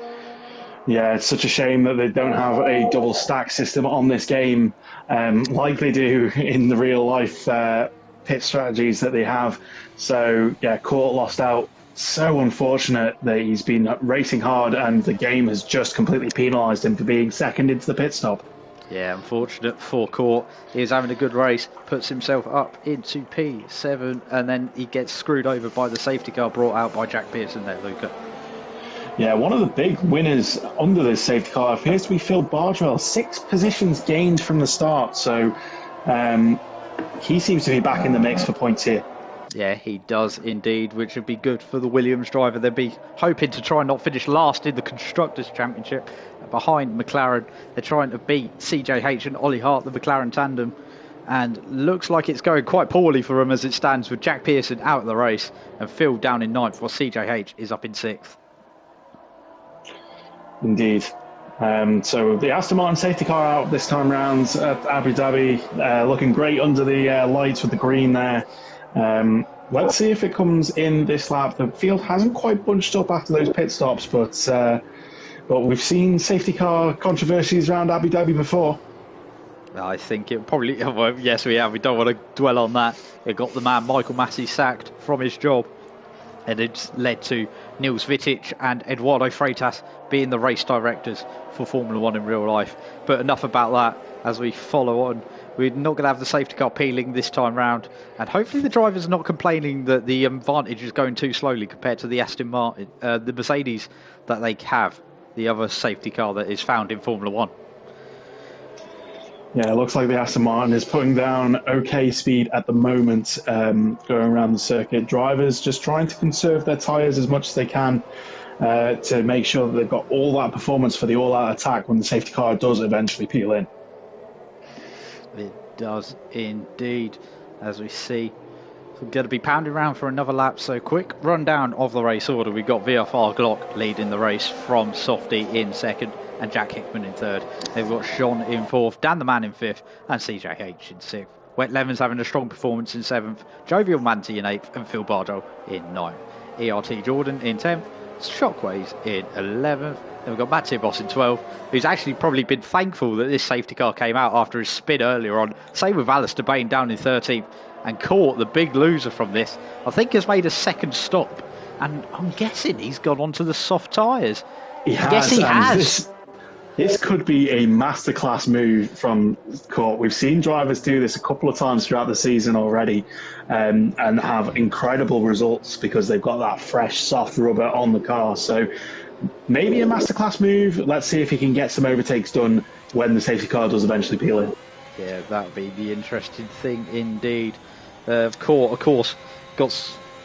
Yeah, it's such a shame that they don't have a double stack system on this game like they do in the real life pit strategies that they have. So yeah, Court lost out. So unfortunate that he's been racing hard and the game has just completely penalised him for being second into the pit stop.
Yeah, unfortunate for Court. He was having a good race, puts himself up into P7, and then he gets screwed over by the safety car brought out by Jack Pearson there, Luca.
Yeah, one of the big winners under this safety car appears to be Phil Bardwell. 6 positions gained from the start, so he seems to be back in the mix for points here.
Yeah, he does indeed, which would be good for the Williams driver. They'd be hoping to try and not finish last in the Constructors' Championship behind McLaren. They're trying to beat CJH and Ollie Hart, the McLaren tandem, and looks like it's going quite poorly for them as it stands, with Jack Pearson out of the race and Phil down in 9th, while CJH is up in 6th.
Indeed. So the Aston Martin safety car out this time round at Abu Dhabi, looking great under the lights with the green there. Let's see if it comes in this lap. The field hasn't quite bunched up after those pit stops, but we've seen safety car controversies around Abu Dhabi before.
I think it probably, well, yes we have, we don't want to dwell on that. It got the man Michael Massey sacked from his job, and it's led to Nils Vitic and Eduardo Freitas being the race directors for Formula 1 in real life. But enough about that. As we follow on, we're not going to have the safety car peeling this time round, and hopefully the drivers are not complaining that the Vantage is going too slowly compared to the Aston Martin, the Mercedes that they have, the other safety car that is found in Formula 1.
Yeah, it looks like the Aston Martin is putting down okay speed at the moment, going around the circuit. Drivers just trying to conserve their tyres as much as they can to make sure that they've got all that performance for the all-out attack when the safety car does eventually peel in.
It does indeed, as we see. We're going to be pounding around for another lap, so quick rundown of the race order. We've got VFR Glock leading the race from Softy in 2nd and Jack Hickman in 3rd. They've got Sean in 4th, Dan the Man in 5th and CJH in 6th. Wet Lemon's having a strong performance in 7th, Jovial Manti in 8th and Phil Bardwell in 9th. ERT Jordan in 10th, Shockways in 11th. Then we've got Matt Tibos in 12th, who's actually probably been thankful that this safety car came out after his spin earlier on. Same with Alistair Bain down in 13th. And Court, the big loser from this, I think has made a second stop. And I'm guessing he's gone onto the soft tyres.
He has. This could be a masterclass move from Court. We've seen drivers do this a couple of times throughout the season already and have incredible results because they've got that fresh, soft rubber on the car. So maybe a masterclass move. Let's see if he can get some overtakes done when the safety car does eventually peel in.
Yeah, that would be the interesting thing indeed. Court, of course,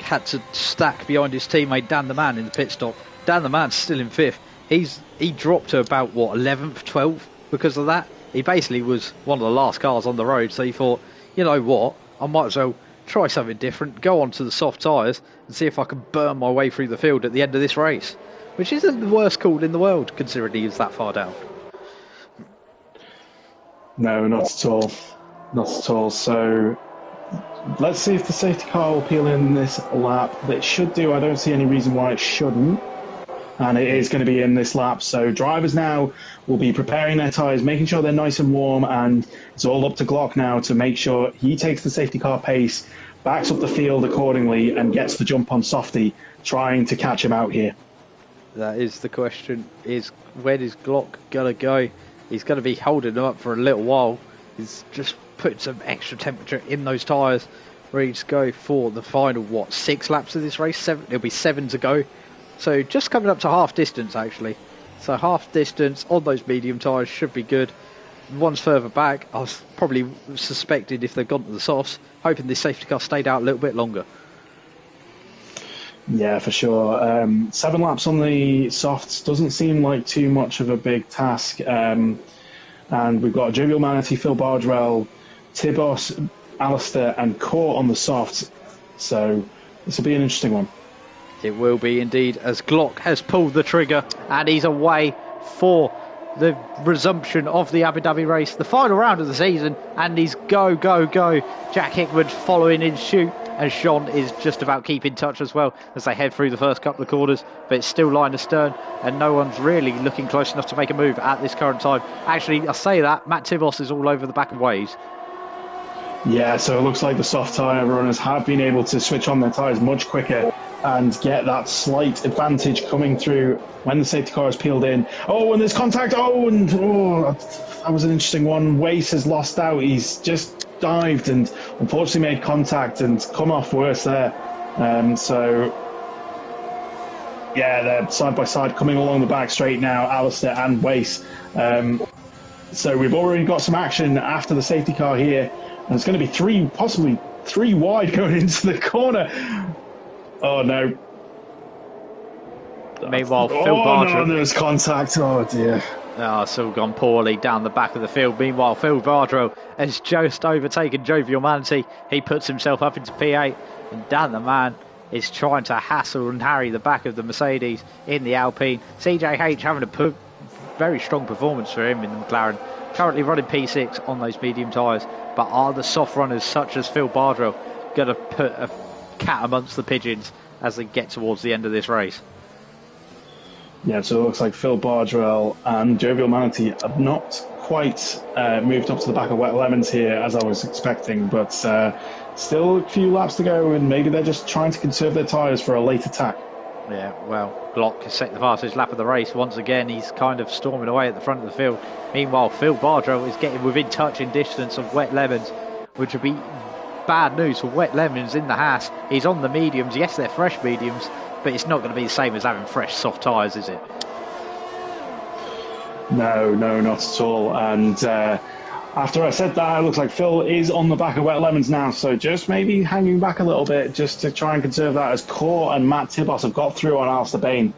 had to stack behind his teammate Dan the Man in the pit stop. Dan the Man's still in 5th. He dropped to about, 11th, 12th because of that. He basically was one of the last cars on the road, so he thought, you know what, I might as well try something different, go onto the soft tyres and see if I can burn my way through the field at the end of this race, which isn't the worst call in the world considering he is that far down.
No, not at all. Not at all. So let's see if the safety car will peel in this lap. It should do. I don't see any reason why it shouldn't. And it is going to be in this lap. So drivers now will be preparing their tyres, making sure they're nice and warm. And it's all up to Glock now to make sure he takes the safety car pace, backs up the field accordingly, and gets the jump on Softy, trying to catch him out here.
That is the question, is where is Glock going to go? He's going to be holding them up for a little while. He's just putting some extra temperature in those tyres, ready to go for the final, 6 laps of this race? 7. There'll be 7 to go. So just coming up to half distance, actually. So half distance on those medium tyres should be good. one's further back. I was probably suspected if they've gone to the softs, hoping this safety car stayed out a little bit longer.
Yeah, for sure. 7 laps on the softs doesn't seem like too much of a big task. And we've got Jovial Manatee, Phil Bardwell, Tibos, Alistair and Court on the softs. So this will be an interesting one.
It will be indeed, as Glock has pulled the trigger and he's away for the resumption of the Abu Dhabi race, the final round of the season, and he's go, go, go. Jack Hickman following in shoot, and Sean is just about keeping touch as well as they head through the first couple of quarters, but it's still line astern and no one's really looking close enough to make a move at this current time. Actually, I say that, Matt Tibos is all over the back of Waves.
Yeah, so it looks like the soft tyre runners have been able to switch on their tyres much quicker and get that slight advantage coming through when the safety car is peeled in. Oh, and there's contact. That was an interesting one. Wace has lost out. He's just dived and unfortunately made contact and come off worse there. So, yeah, they're side by side coming along the back straight now, Alistair and Wace. So we've already got some action after the safety car here. And it's going to be possibly three wide going into the corner. Oh, no.
Meanwhile, Phil Bardwell...
no, there's contact. Oh, dear.
It's all gone poorly down the back of the field. Meanwhile, Phil Bardwell has just overtaken Jovial Manatee. He puts himself up into P8. And Dan the man is trying to hassle and harry the back of the Mercedes in the Alpine. CJH having a very strong performance for him in the McLaren. Currently running P6 on those medium tyres. But are the soft runners such as Phil Bardwell going to put a cat amongst the pigeons as they get towards the end of this race?
Yeah, so it looks like Phil Bardwell and Jovial Manatee have not quite moved up to the back of Wet Lemons here as I was expecting, but still a few laps to go and maybe they're just trying to conserve their tyres for a late attack.
Yeah, well, Glock has set the fastest lap of the race. Once again, he's kind of storming away at the front of the field. Meanwhile, Phil Bardwell is getting within touching distance of Wet Lemons, which would be bad news for Wet Lemons in the Haas. He's on the mediums. Yes, they're fresh mediums, but it's not going to be the same as having fresh soft tyres, is it?
No, not at all. And after I said that, it looks like Phil is on the back of Wet Lemons now, so just maybe hanging back a little bit just to try and conserve that as Court and Matt Tibos have got through on Alistair Bain.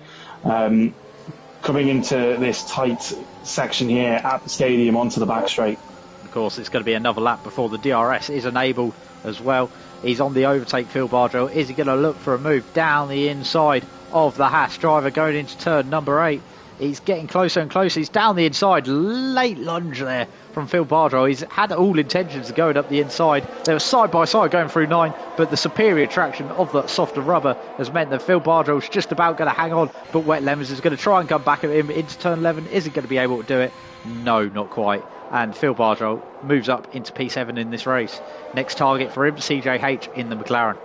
Coming into this tight section here at the stadium onto the back straight.
Of course, it's going to be another lap before the DRS is enabled as well. He's on the overtake, Phil Bardwell. Is he going to look for a move down the inside of the Haas driver going into turn number 8? He's getting closer and closer. He's down the inside. Late lunge there from Phil Bardwell. He's had all intentions of going up the inside. They were side by side going through 9, but the superior traction of that softer rubber has meant that Phil Bardwell's just about going to hang on, but Wet Lemons is going to try and come back at him into turn 11. Is he going to be able to do it? No, not quite. And Phil Bardwell moves up into P7 in this race. Next target for him, CJH in the McLaren.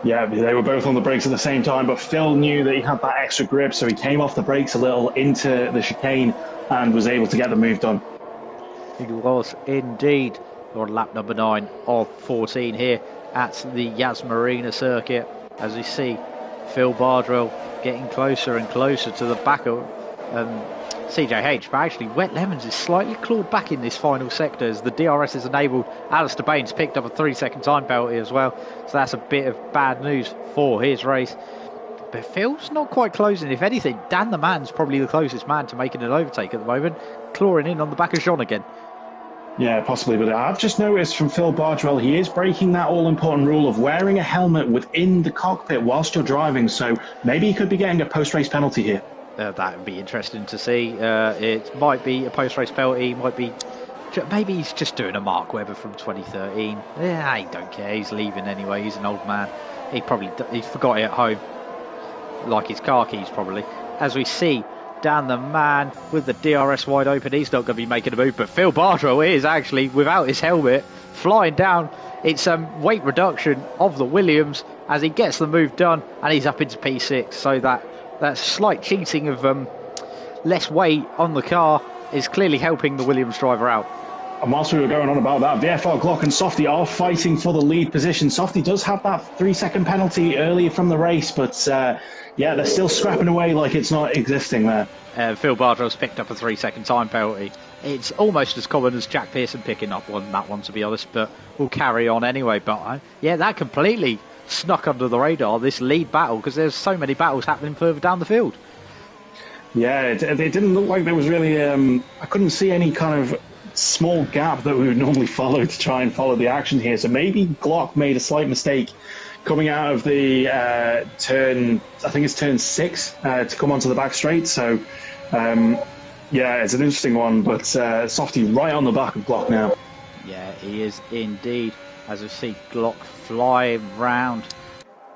Yeah, they were both on the brakes at the same time, but Phil knew that he had that extra grip, so he came off the brakes a little into the chicane and was able to get the move done.
He was indeed on lap number 9 of 14 here at the Yas Marina circuit, as we see Phil Bardwell getting closer and closer to the back of CJH, but actually Wet Lemons is slightly clawed back in this final sector as the DRS is enabled. Alistair Bain's picked up a 3-second time penalty as well, so that's a bit of bad news for his race. But Phil's not quite closing. If anything, Dan the man's probably the closest man to making an overtake at the moment, clawing in on the back of Jean again.
Yeah, possibly, but I've just noticed from Phil Bardwell, he is breaking that all-important rule of wearing a helmet within the cockpit whilst you're driving, so maybe he could be getting a post-race penalty here.
That would be interesting to see. It might be a post-race penalty, maybe he's just doing a Mark Webber from 2013. Yeah, he don't care, he's leaving anyway, he's an old man. He forgot it at home, like his car keys probably. As we see Dan the man with the DRS wide open, he's not going to be making a move, but Phil Bardwell is actually, without his helmet, flying down. It's weight reduction of the Williams as he gets the move done, and he's up into P6, so that slight cheating of less weight on the car is clearly helping the Williams driver out.
And whilst we were going on about that, VFR Glock and Softy are fighting for the lead position. Softy does have that 3-second penalty earlier from the race, but yeah, they're still scrapping away like it's not existing there.
Phil Bardwell's picked up a 3-second time penalty It's almost as common as Jack Pearson picking up that one, to be honest, but we'll carry on anyway. But yeah, that completely snuck under the radar, this lead battle, because there's so many battles happening further down the field.
Yeah, it didn't look like there was really, I couldn't see any kind of small gap that we would normally follow to try and follow the action here. So maybe Glock made a slight mistake coming out of the turn, I think it's turn 6, to come onto the back straight. So, yeah, it's an interesting one, but Softy right on the back of Glock now.
Yeah, he is indeed. As we see Glock fly round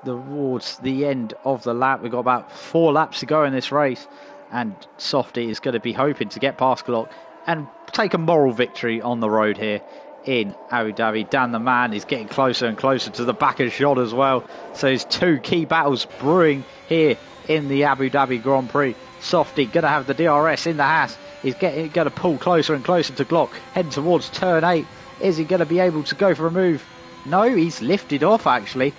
towards the end of the lap. We've got about 4 laps to go in this race, and Softy is going to be hoping to get past Glock and take a moral victory on the road here in Abu Dhabi. Dan the Man is getting closer and closer to the back of Shot as well. So there's 2 key battles brewing here in the Abu Dhabi Grand Prix. Softy going to have the DRS in the Haas. He's going to pull closer and closer to Glock, heading towards turn 8. Is he going to be able to go for a move? No, he's lifted off actually.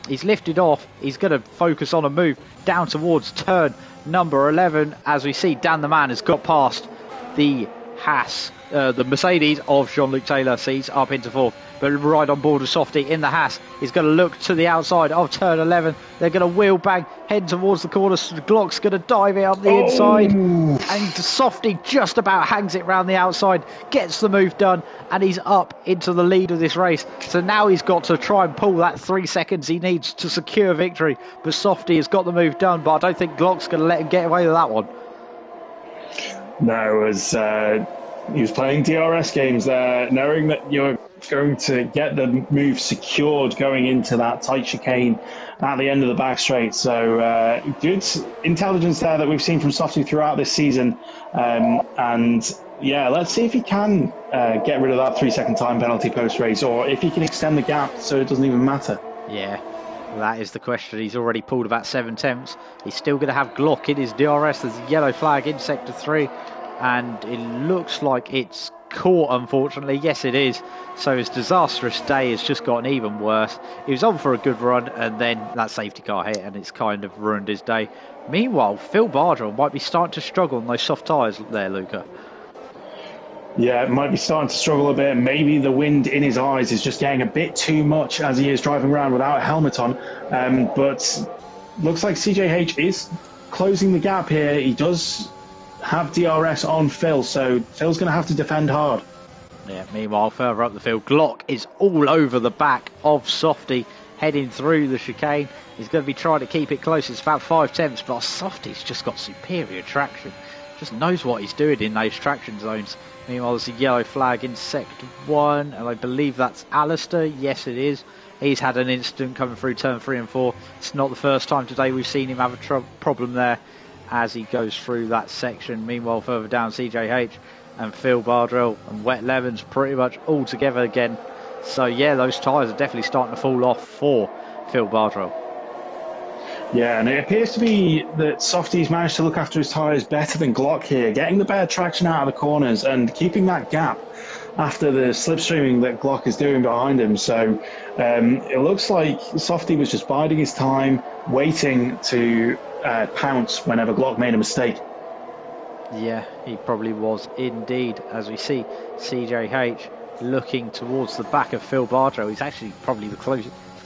He's lifted off. He's going to focus on a move down towards turn number 11. As we see, Dan the Man has got past the Haas, the Mercedes of Jean-Luc Taylor, seats up into 4th. But right on board with Softy in the Haas. He's going to look to the outside of turn 11. They're going to wheel bang, head towards the corner. Glock's going to dive it up the inside. And Softy just about hangs it round the outside, gets the move done, and he's up into the lead of this race. So now he's got to try and pull that 3 seconds he needs to secure victory. But Softy has got the move done, but I don't think Glock's going to let him get away with that one.
No, as he was playing DRS games there, knowing that you're going to get the move secured going into that tight chicane at the end of the back straight. So good intelligence there that we've seen from Softy throughout this season. And yeah, let's see if he can get rid of that 3-second time penalty post race, or if he can extend the gap so it doesn't even matter.
Yeah, that is the question. He's already pulled about 7 tenths. He's still going to have Glock in his DRS. There's a yellow flag in sector 3, and it looks like it's caught, unfortunately. Yes, it is. So his disastrous day has just gotten even worse. He was on for a good run, and then that safety car hit, and it's kind of ruined his day. Meanwhile, Phil Bardrell might be starting to struggle on those soft tyres there, Luca.
Yeah, it might be starting to struggle a bit. Maybe the wind in his eyes is just getting a bit too much as he is driving around without a helmet on. But looks like CJH is closing the gap here. He does have DRS on Phil, so Phil's going to have to defend hard.
Yeah, meanwhile, further up the field, Glock is all over the back of Softy, heading through the chicane. He's going to be trying to keep it close. It's about 5 tenths, but Softy's just got superior traction. Just knows what he's doing in those traction zones. Meanwhile, there's a yellow flag in sector 1, and I believe that's Alistair. Yes, it is. He's had an incident coming through turn 3 and 4. It's not the first time today we've seen him have a problem there as he goes through that section. Meanwhile, further down, CJH and Phil Bardrell and Wet Levens pretty much all together again. So yeah, those tyres are definitely starting to fall off for Phil Bardrell.
Yeah, and it appears to be that Softy's managed to look after his tyres better than Glock here, getting the better traction out of the corners and keeping that gap after the slipstreaming that Glock is doing behind him. So it looks like Softy was just biding his time, waiting to pounce whenever Glock made a mistake.
Yeah, he probably was indeed. As we see CJH looking towards the back of Phil Bardrell. He's actually probably the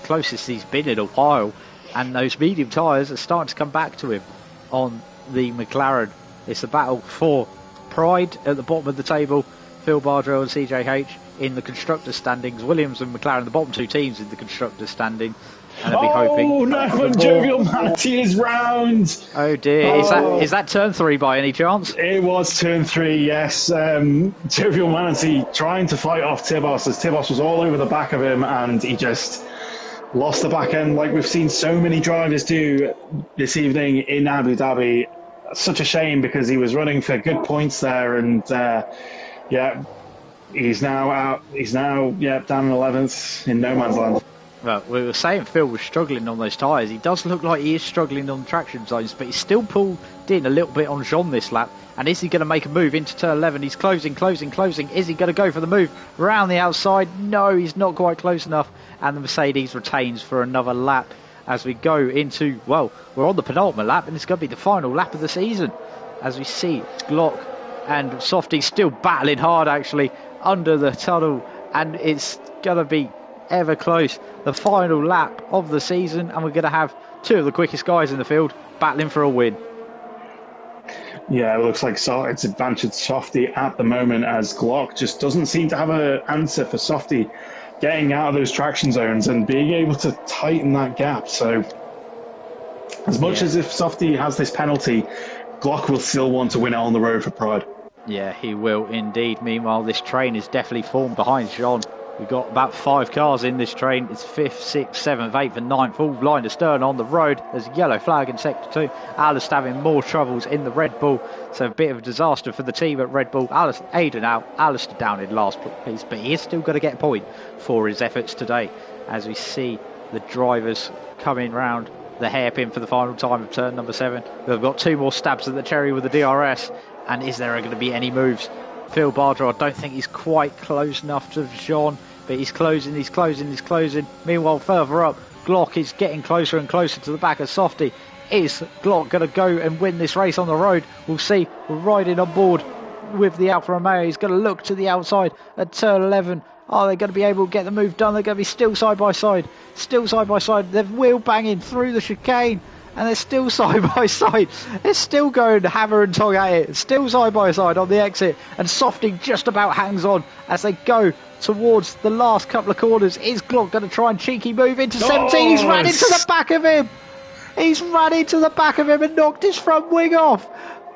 closest he's been in a while, and those medium tyres are starting to come back to him on the McLaren. It's a battle for pride at the bottom of the table. Phil Bardrell and CJH in the constructors standings. Williams and McLaren, the bottom 2 teams in the constructors standing. And they'll be hoping.
Oh no! Jovial Manatee is round.
Oh dear! Is that turn 3 by any chance?
It was turn 3. Yes. Jovial Manatee trying to fight off Tibos as Tibos was all over the back of him, and he just lost the back end like we've seen so many drivers do this evening in Abu Dhabi. Such a shame because he was running for good points there, and yeah, he's now out. He's now down in 11th in no man's land.
Well, we were saying Phil was struggling on those tyres. He does look like he is struggling on the traction zones, but he's still pulled in a little bit on Jean this lap. And is he going to make a move into turn 11? He's closing. Is he going to go for the move around the outside? No, he's not quite close enough. And the Mercedes retains for another lap as we go into, well, we're on the penultimate lap, and it's going to be the final lap of the season. As we see Glock and Softy's still battling hard actually under the tunnel, and it's going to be ever close. The final lap of the season, and we're going to have two of the quickest guys in the field battling for a win.
Yeah, it looks like it's advantage Softy at the moment, as Glock just doesn't seem to have an answer for Softy getting out of those traction zones and being able to tighten that gap. So as much as if Softy has this penalty, Glock will still want to win it on the road for pride.
Yeah, he will indeed. Meanwhile, this train is definitely formed behind Jean. We've got about 5 cars in this train. It's 5th, 6th, 7th, 8th and 9th, all line astern on the road. There's a yellow flag in Sector 2. Alistair having more troubles in the Red Bull. So a bit of a disaster for the team at Red Bull. Aiden out, Alistair down in last place, but he is still going to get a point for his efforts today. As we see the drivers coming round the hairpin for the final time of turn number 7. We've got 2 more stabs at the cherry with the DRS. And is there going to be any moves? Phil Bardro, I don't think he's quite close enough to Jean, but he's closing. Meanwhile, further up, Glock is getting closer and closer to the back of Softy. Is Glock going to go and win this race on the road? We'll see. We're riding on board with the Alfa Romeo. He's going to look to the outside at turn 11. Are they going to be able to get the move done? They're going to be still side by side. They're wheel banging through the chicane. And they're still side by side. They're still going hammer and tong at it. Still side by side on the exit. And Softy just about hangs on as they go towards the last couple of corners. Is Glock going to try and cheeky move into 17? He's ran into the back of him. And knocked his front wing off.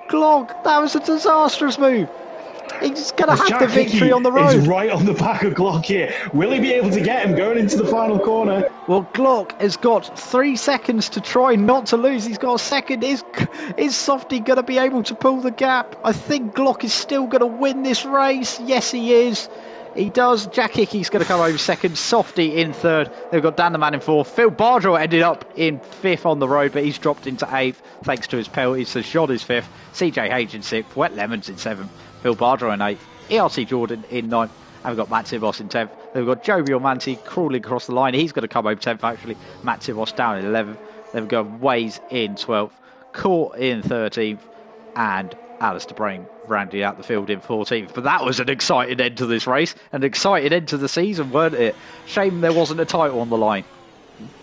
Glock, that was a disastrous move. He's going to have the victory on the road.
He's right on the back of Glock here. Will he be able to get him going into the final corner?
Well, Glock has got 3 seconds to try not to lose. He's got a second. Is Softy going to be able to pull the gap? I think Glock is still going to win this race. Yes, he is. He does. Jack Hickey's going to come over second. Softy in third. They've got Dan the Man in fourth. Phil Bardro ended up in 5th on the road, but he's dropped into 8th thanks to his penalties. So Shod is 5th. CJ H in 6th. Wet Lemons in 7th. Phil Bardro in 8th. ERT Jordan in 9th. And we've got Matt Tibos in 10th. Then we've got Joby Ormanti crawling across the line. He's going to come over 10th actually. Matt Tibos down in 11th. Then we've got Waze in 12th. Court in 13th. And Alistair Brain rounding out the field in 14th. But that was an exciting end to this race. An exciting end to the season, weren't it? Shame there wasn't a title on the line.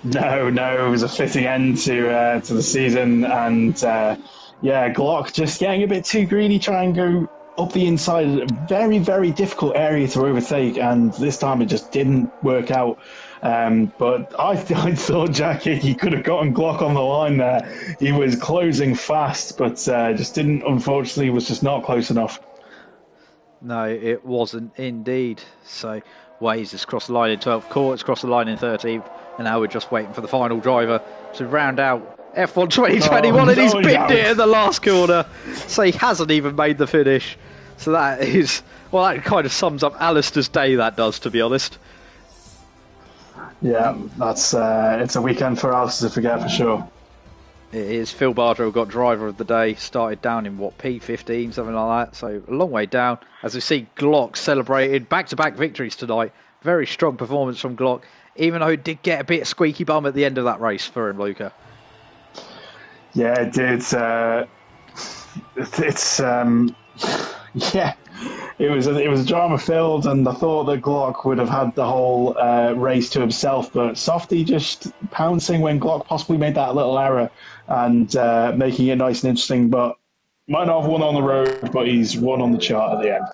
No, it was a fitting end to the season. And Glock just getting a bit too greedy, trying to go up the inside. A very, very difficult area to overtake. And this time it just didn't work out. But I thought Jack Hickey could have gotten Glock on the line there. He was closing fast, but unfortunately, was just not close enough.
No, it wasn't indeed. So Waze has crossed the line in 12th, Court's crossed the line in 13th, and now we're just waiting for the final driver to round out F1 2021, and he's binned it in the last corner. So he hasn't even made the finish. So that kind of sums up Alistair's day, that does, to be honest.
Yeah, that's it's a weekend for Alistair to forget for sure.
It is. Phil Bardro got driver of the day, started down in P15, something like that, so a long way down. As we see Glock celebrated back-to-back victories tonight. Very strong performance from Glock, even though he did get a bit of squeaky bum at the end of that race for him, Luca.
Yeah, it did. It was drama filled, and I thought that Glock would have had the whole race to himself, but Softy just pouncing when Glock possibly made that little error and making it nice and interesting. But might not have won on the road, but he's won on the chart at the end.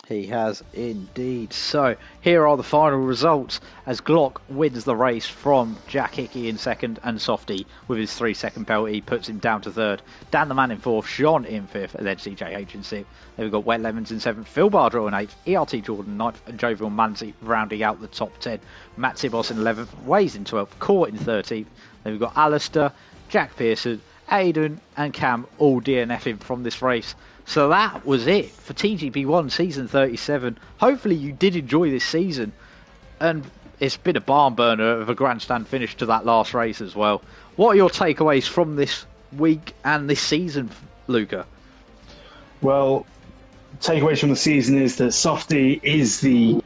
He has indeed. So here are the final results as Glock wins the race from Jack Hickey in second, and Softy with his 3-second penalty puts him down to third. Dan the Man in fourth, Sean in fifth, and then CJH in sixth. Then we've got Wet Lemons in seventh, Phil Bardro in eighth, ERT Jordan ninth, and Jovial Manzi rounding out the top 10. Matt Tibos in 11th, Waze in 12th, Court in 13th. Then we've got Alistair, Jack Pearson, Aidan and Cam all DNFing from this race. So that was it for TGP1 Season 37. Hopefully you did enjoy this season. And it's been a barn burner of a grandstand finish to that last race as well. What are your takeaways from this week and this season, Luca?
Well, takeaways from the season is that Softy is the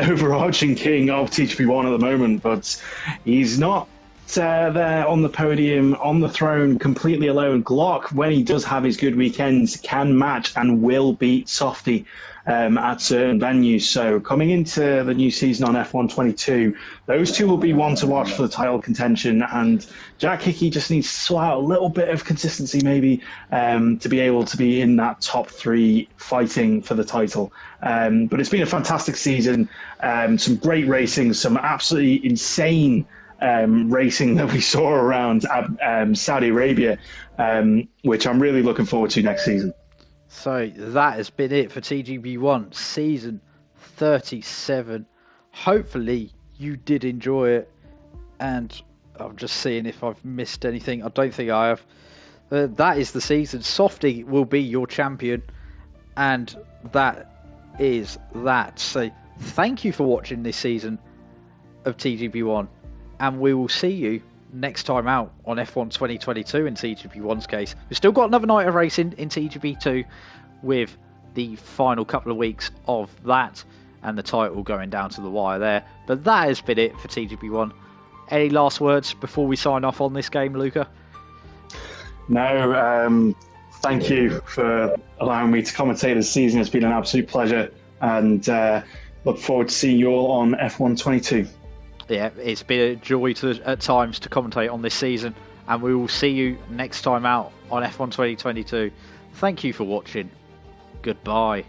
overarching king of TGP1 at the moment, but he's not there on the podium, on the throne, completely alone. Glock, when he does have his good weekends, can match and will beat Softy at certain venues. So coming into the new season on F122, those two will be one to watch for the title contention. And Jack Hickey just needs to sort out a little bit of consistency maybe to be able to be in that top three fighting for the title. But it's been a fantastic season. Some great racing, some absolutely insane racing that we saw around Saudi Arabia, which I'm really looking forward to next season.
So that has been it for TGB1 season 37. Hopefully you did enjoy it, and I'm just seeing if I've missed anything. I don't think I have. That is the season. Softy will be your champion, and that is that. So thank you for watching this season of TGB1, and we will see you next time out on F1 2022 in TGB1's case. We've still got another night of racing in TGB2 with the final couple of weeks of that and the title going down to the wire there. But that has been it for TGB1. Any last words before we sign off on this game, Luca?
No, thank you for allowing me to commentate this season. It's been an absolute pleasure, and look forward to seeing you all on F1 22.
Yeah, it's been a joy at times to commentate on this season, and we will see you next time out on F1 2022. Thank you for watching. Goodbye.